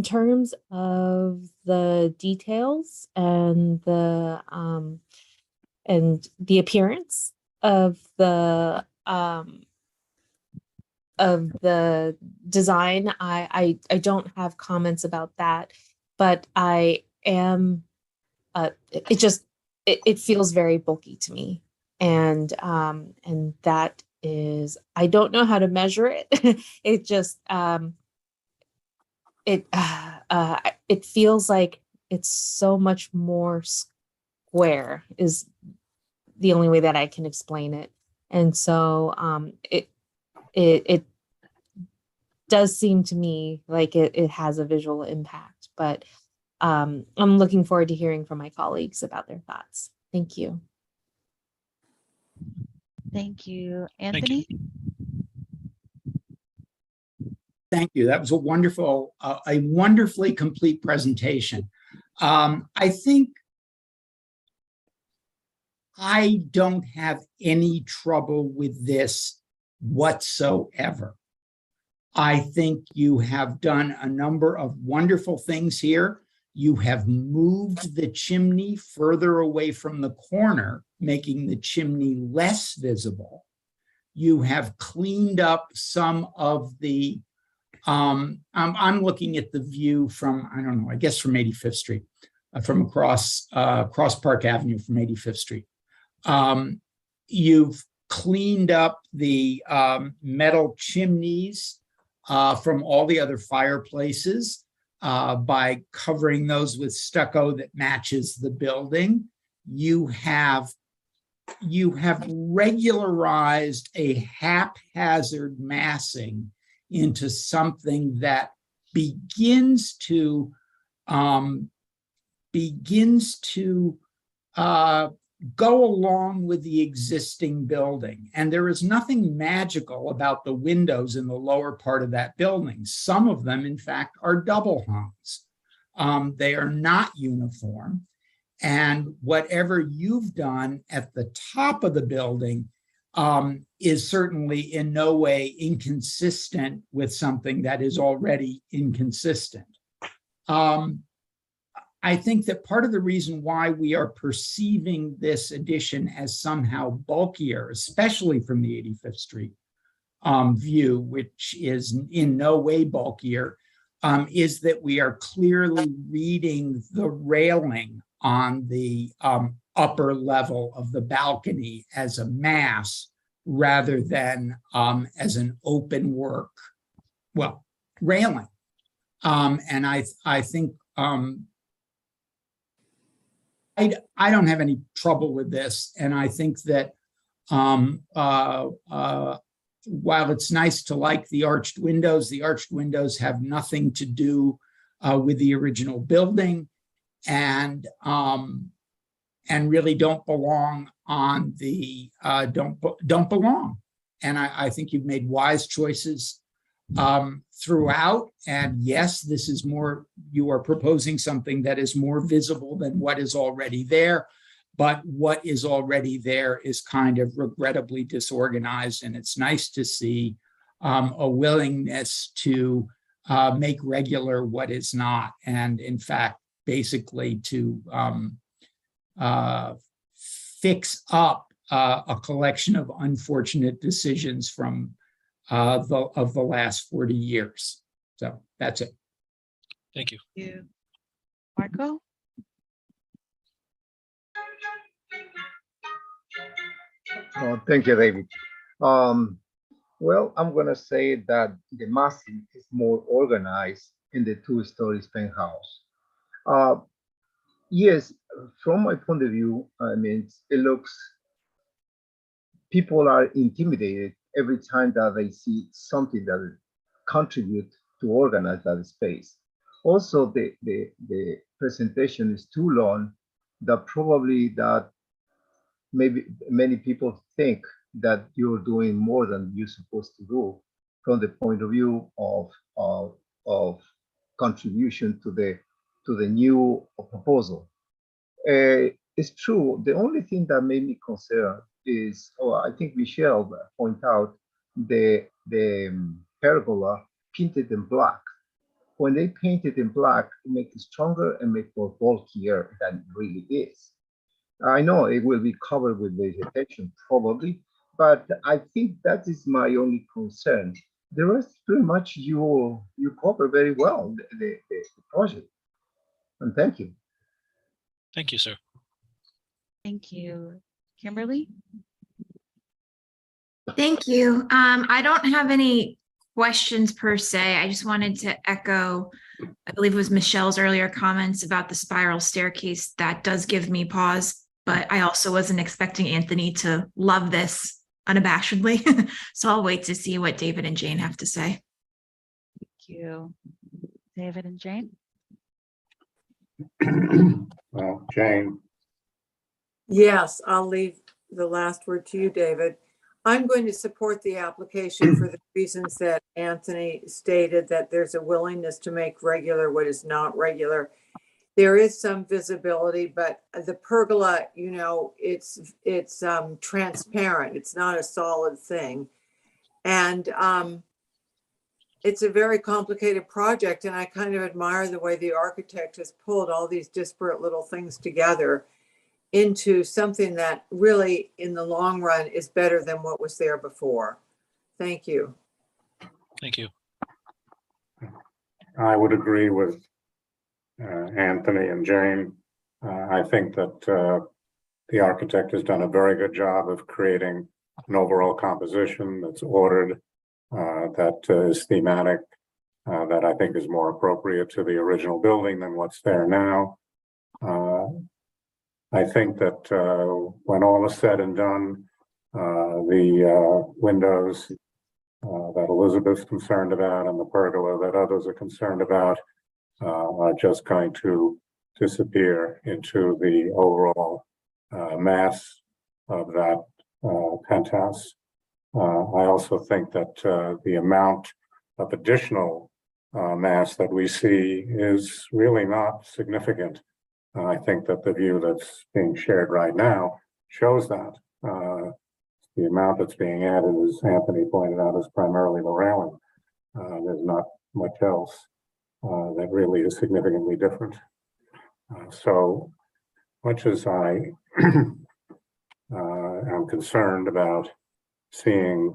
terms of the details and the appearance of the design, I don't have comments about that, but I am it feels very bulky to me, and that is, I don't know how to measure it. It just it feels like it's so much more square is the only way that I can explain it. And so it does seem to me like it has a visual impact, but I'm looking forward to hearing from my colleagues about their thoughts. Thank you. Thank you. Anthony? Thank you. That was a wonderfully complete presentation. I think I don't have any trouble with this whatsoever. I think you have done a number of wonderful things here. You have moved the chimney further away from the corner, making the chimney less visible. You have cleaned up some of the, I'm looking at the view from, I don't know, I guess from 85th Street, from across Cross Park Avenue from 85th Street. You've cleaned up the metal chimneys from all the other fireplaces by covering those with stucco that matches the building. You have regularized a haphazard massing into something that begins to go along with the existing building. And there is nothing magical about the windows in the lower part of that building. Some of them, in fact, are double hungs. They are not uniform. And whatever you've done at the top of the building is certainly in no way inconsistent with something that is already inconsistent. I think that part of the reason why we are perceiving this addition as somehow bulkier, especially from the 85th Street view, which is in no way bulkier, is that we are clearly reading the railing on the upper level of the balcony as a mass rather than as an open work, well, railing. And I think I don't have any trouble with this. And I think that while it's nice to like the arched windows have nothing to do with the original building and really don't belong on the, don't belong. And I think you've made wise choices throughout. And yes, this is more, you are proposing something that is more visible than what is already there. But what is already there is kind of regrettably disorganized. And it's nice to see a willingness to make regular what is not. And in fact, basically to fix up a collection of unfortunate decisions from of the last 40 years. So that's it. Thank you. Marco? Oh, thank you, David. Well, I'm gonna say that the massing is more organized in the two-story penthouse. Uh, yes, from my point of view, I mean, it looks, people are intimidated every time that they see something that contribute to organize that space. Also, the presentation is too long, that probably that maybe many people think that you're doing more than you're supposed to do from the point of view of contribution to the new proposal. It's true. The only thing that made me concerned is, oh, I think Michelle pointed out the pergola painted in black. When they paint it in black, it makes it stronger and make it more bulkier than it really is. I know it will be covered with vegetation, probably, but I think that is my only concern. The rest, pretty much, you cover very well the project. And thank you. Thank you, sir. Thank you. Kimberly? Thank you. I don't have any questions per se. I just wanted to echo, I believe it was Michelle's earlier comments about the spiral staircase. That does give me pause, but I also wasn't expecting Anthony to love this unabashedly. So I'll wait to see what David and Jane have to say. Thank you. David and Jane? Well, Jane. Yes, I'll leave the last word to you, David. I'm going to support the application for the reasons that Anthony stated, that there's a willingness to make regular what is not regular. There is some visibility, but the pergola, you know, it's transparent. It's not a solid thing. And it's a very complicated project. And I kind of admire the way the architect has pulled all these disparate little things together into something that really, in the long run, is better than what was there before. Thank you. Thank you. I would agree with Anthony and Jane. I think that the architect has done a very good job of creating an overall composition that's ordered, that is thematic, that I think is more appropriate to the original building than what's there now. I think that when all is said and done, the windows that Elizabeth's concerned about and the pergola that others are concerned about are just going to disappear into the overall mass of that penthouse. I also think that the amount of additional mass that we see is really not significant. I think that the view that's being shared right now shows that. The amount that's being added, as Anthony pointed out, is primarily the railing. There's not much else that really is significantly different. So much as I am concerned about seeing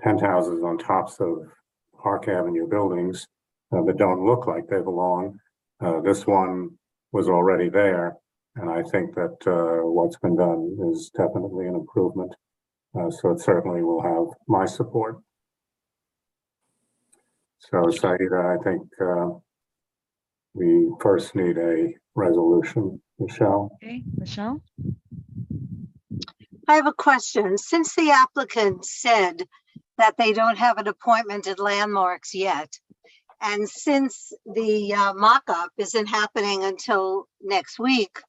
penthouses on tops of Park Avenue buildings that don't look like they belong, this one was already there, and I think that what's been done is definitely an improvement. So it certainly will have my support. So, Saida, I think we first need a resolution. Michelle? Okay, Michelle? I have a question. Since the applicant said that they don't have an appointment at Landmarks yet, and since the mock-up isn't happening until next week,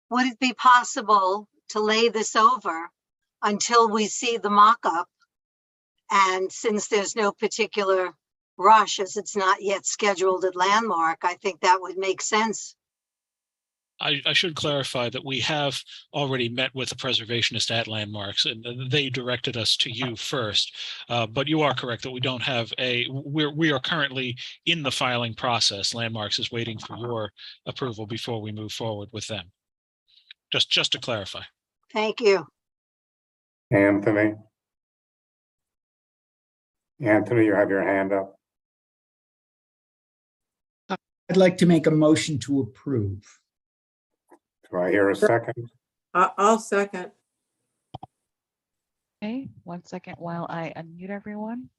would it be possible to lay this over until we see the mock-up? And since there's no particular rush, as it's not yet scheduled at Landmark, I think that would make sense. I should clarify that we have already met with the preservationist at Landmarks, and they directed us to you first. But you are correct that we don't have we are currently in the filing process. Landmarks is waiting for your approval before we move forward with them. Just to clarify. Thank you. Anthony? Anthony, you have your hand up. I'd like to make a motion to approve. Do I hear a second? I'll second. Okay, 1 second while I unmute everyone.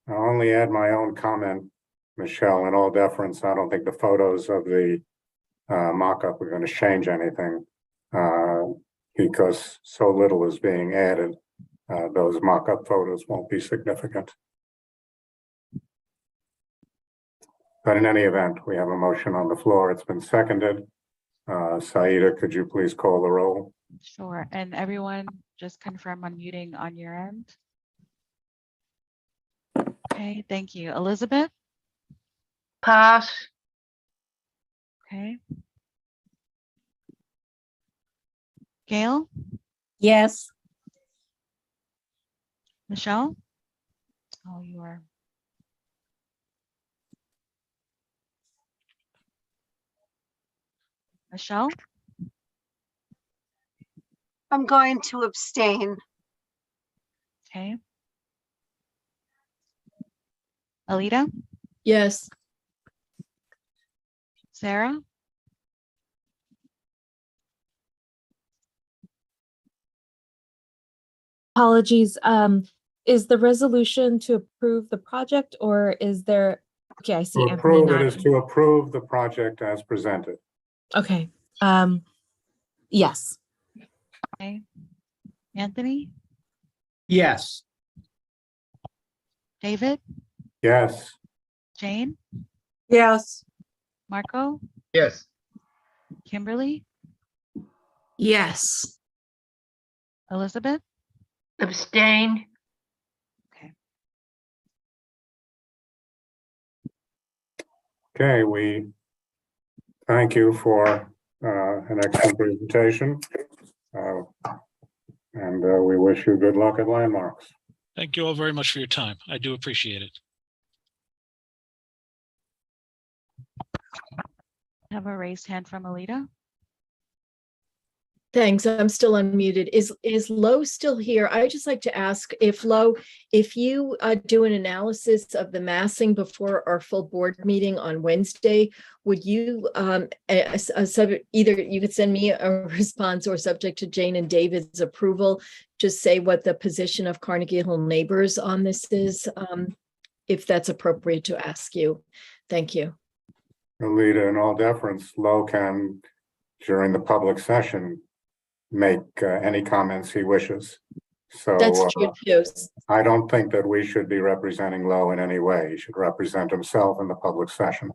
I'll only add my own comment, Michelle, in all deference. I don't think the photos of the mock-up are going to change anything because so little is being added. Those mock-up photos won't be significant. But in any event, we have a motion on the floor. It's been seconded. Saida, could you please call the roll? Sure, and everyone just confirm unmuting on your end. Okay, thank you. Elizabeth? Pass. Okay. Gail? Yes. Michelle? Oh, you are. Michelle? I'm going to abstain. Okay. Alita? Yes. Sarah? Apologies. Is the resolution to approve the project or is there, okay, I see To Anthony approve it nodding. is to approve the project as presented. Okay. Yes. Okay. Anthony? Yes. David? Yes. Jane? Yes. Marco? Yes. Kimberly? Yes. Elizabeth? Abstain. Okay, we thank you for an excellent presentation. And we wish you good luck at Landmarks. Thank you all very much for your time. I do appreciate it. Have a raised hand from Alita. Thanks. I'm still unmuted. Is Lo still here? I just like to ask if Lo, if you do an analysis of the massing before our full board meeting on Wednesday, would you either you could send me a response or subject to Jane and David's approval, just say what the position of Carnegie Hill neighbors on this is, if that's appropriate to ask you. Thank you. Alita, in all deference, Lo can, during the public session, make any comments he wishes. So That's true too. I don't think that we should be representing Lo in any way. He should represent himself in the public session.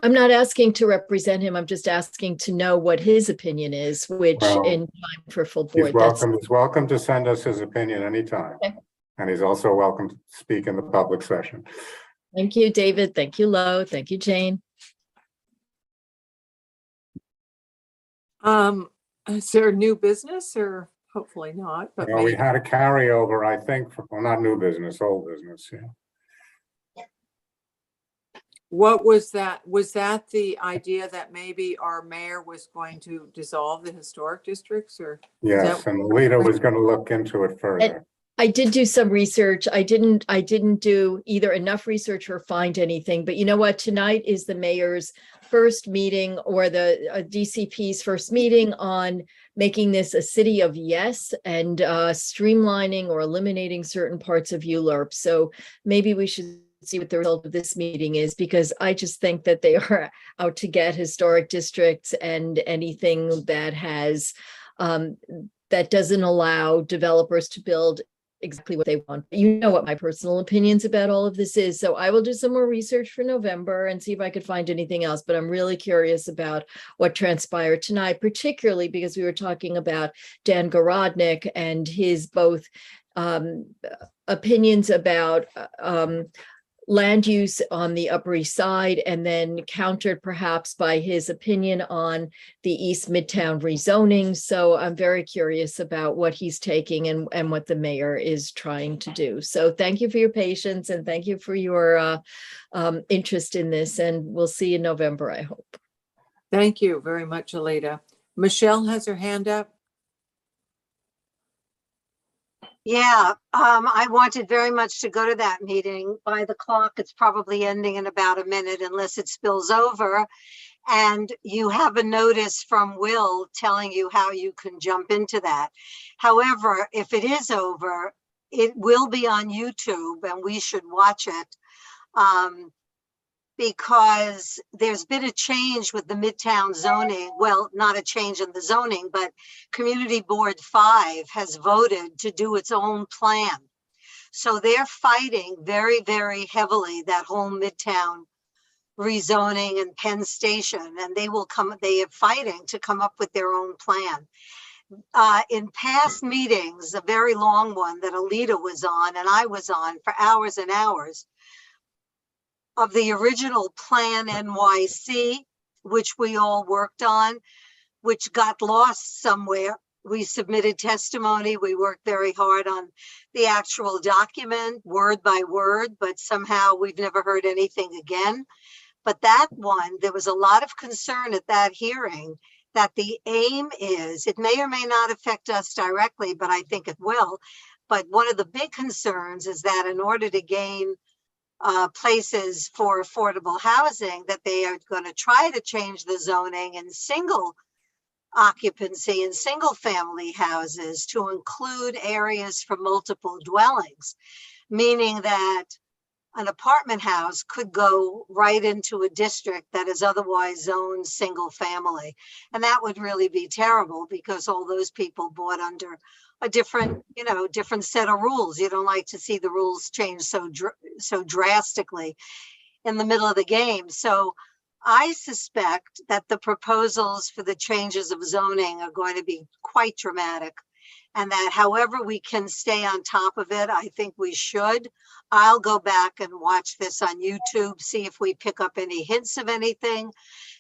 I'm not asking to represent him. I'm just asking to know what his opinion is, which Well, in time for full board. He's welcome to send us his opinion anytime. Okay. And he's also welcome to speak in the public session. Thank you, David. Thank you, Lo. Thank you, Jane. Is there new business or hopefully not, but Well, we maybe. had a carryover, I think, well, not new business, old business, yeah. What was that? Was that the idea that maybe our mayor was going to dissolve the historic districts or? Yes, and Alita was going to look into it further. I did do some research. I didn't do either enough research or find anything, but you know what? Tonight is the mayor's first meeting or the DCP's first meeting on making this a city of yes and streamlining or eliminating certain parts of ULURP. So maybe we should see what the result of this meeting is, because I just think that they are out to get historic districts and anything that has that doesn't allow developers to build exactly what they want. You know what my personal opinions about all of this is. So I will do some more research for November and see if I could find anything else. But I'm really curious about what transpired tonight, particularly because we were talking about Dan Garodnick and his both opinions about land use on the Upper East Side, and then countered perhaps by his opinion on the East Midtown rezoning. So I'm very curious about what he's taking and what the mayor is trying to do. So thank you for your patience and thank you for your interest in this, and we'll see you in November, I hope. Thank you very much, Alita. Michelle has her hand up. Yeah, I wanted very much to go to that meeting. By the clock, it's probably ending in about a minute unless it spills over. And you have a notice from Will telling you how you can jump into that. However, if it is over, it will be on YouTube and we should watch it. Because there's been a change with the Midtown zoning. Well, not a change in the zoning, but Community Board 5 has voted to do its own plan. So they're fighting very, very heavily that whole Midtown rezoning and Penn Station, and they are fighting to come up with their own plan. In past meetings, a very long one that Alita was on and I was on for hours and hours, of the original Plan NYC, which we all worked on, which got lost somewhere. We submitted testimony. We worked very hard on the actual document, word by word, but somehow we've never heard anything again. But that one, there was a lot of concern at that hearing that the aim is, it may or may not affect us directly, but I think it will. But one of the big concerns is that in order to gain places for affordable housing, that they are going to try to change the zoning in single occupancy and single family houses to include areas for multiple dwellings, meaning that an apartment house could go right into a district that is otherwise zoned single family. And that would really be terrible because all those people bought under a different, different set of rules. You don't like to see the rules change so drastically in the middle of the game. So I suspect that the proposals for the changes of zoning are going to be quite dramatic, and that however we can stay on top of it, I think we should. I'll go back and watch this on YouTube, see if we pick up any hints of anything.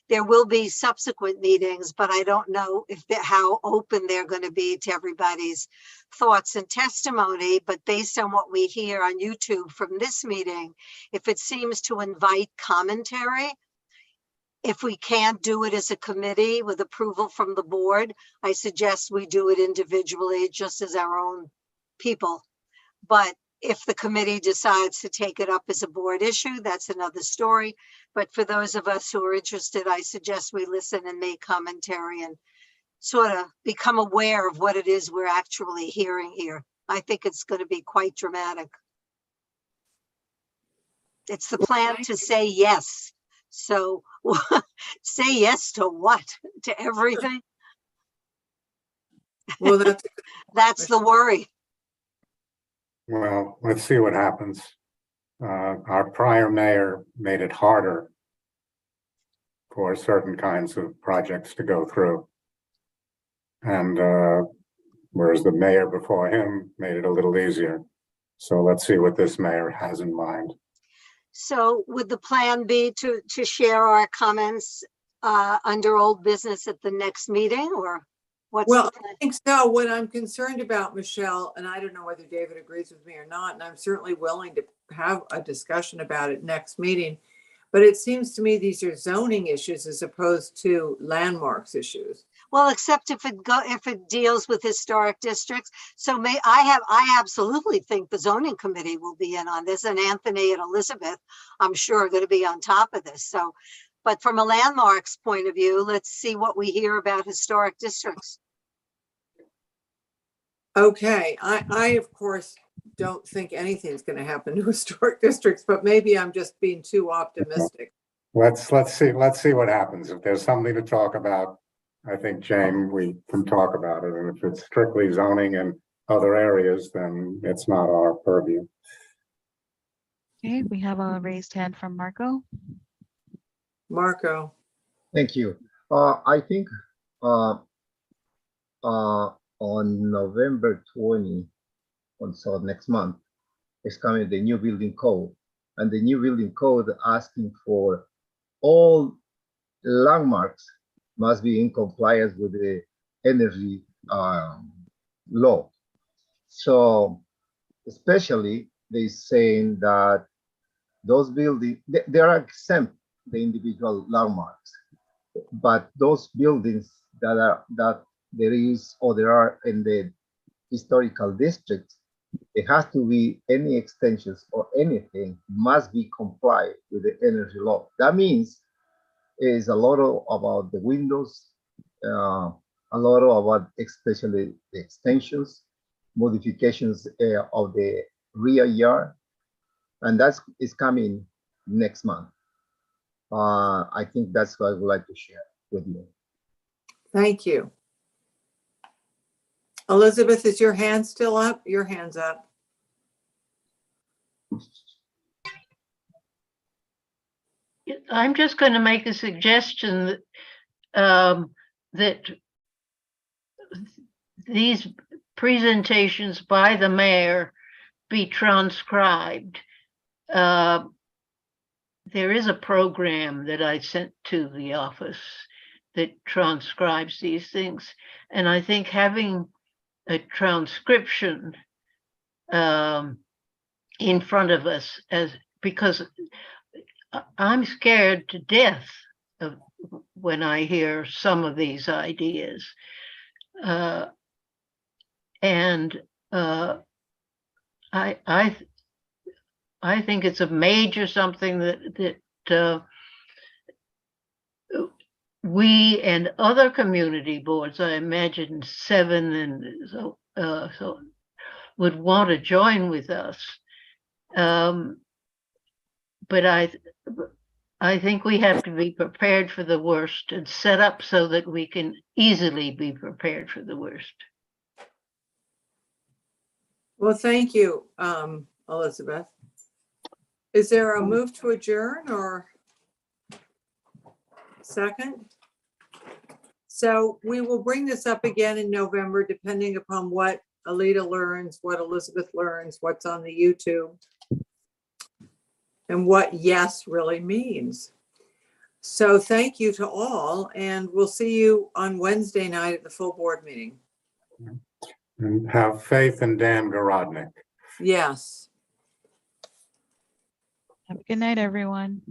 There will be subsequent meetings, but I don't know how open they're going to be to everybody's thoughts and testimony. But based on what we hear on YouTube from this meeting, if it seems to invite commentary, if we can't do it as a committee with approval from the board, I suggest we do it individually, just as our own people. But if the committee decides to take it up as a board issue, that's another story. But for those of us who are interested, I suggest we listen and make commentary and sort of become aware of what it is we're actually hearing here. I think it's going to be quite dramatic. It's the plan to say yes. So say yes to what? To everything? Well, that's the worry. Well, let's see what happens. Our prior mayor made it harder for certain kinds of projects to go through. And whereas the mayor before him made it a little easier. So let's see what this mayor has in mind. So would the plan be to share our comments under old business at the next meeting, or what's well, the plan? I think so. What I'm concerned about, Michelle, and I don't know whether David agrees with me or not, and I'm certainly willing to have a discussion about it next meeting, but it seems to me these are zoning issues as opposed to landmarks issues. Well, except if it deals with historic districts. So I absolutely think the zoning committee will be in on this, and Anthony and Elizabeth, I'm sure, are going to be on top of this. So, but from a landmarks point of view, let's see what we hear about historic districts. Okay, I of course don't think anything's going to happen to historic districts, but maybe I'm just being too optimistic. Let's see what happens. If there's something to talk about, I think, Jane, we can talk about it. And if it's strictly zoning and other areas, then it's not our purview. Okay, we have a raised hand from Marco. Marco. Thank you. I think on November 20, so next month, is coming the new building code. And the new building code asking for all landmarks must be in compliance with the energy law. So especially they saying that those buildings, they are exempt the individual landmarks, but those buildings that there are in the historical districts it has to be any extensions or anything must be complied with the energy law. That means is a lot about the windows, a lot about especially the extensions, modifications of the rear yard, and that's is coming next month. I think that's what I would like to share with you. Thank you. Elizabeth, is your hand still up? Your hand's up. I'm just going to make a suggestion that these presentations by the mayor be transcribed. There is a program that I sent to the office that transcribes these things. And I think having a transcription in front of us, because I'm scared to death of when I hear some of these ideas. I think it's a major something that we and other community boards, I imagine 7 and so would want to join with us. But I think we have to be prepared for the worst and set up so that we can easily be prepared for the worst. Well, thank you, Elizabeth. Is there a move to adjourn or second? So we will bring this up again in November, depending upon what Alita learns, what Elizabeth learns, what's on the YouTube, and what yes really means. So thank you to all, and we'll see you on Wednesday night at the full board meeting. And have faith in Dan Garodnick. Yes. Have a good night, everyone.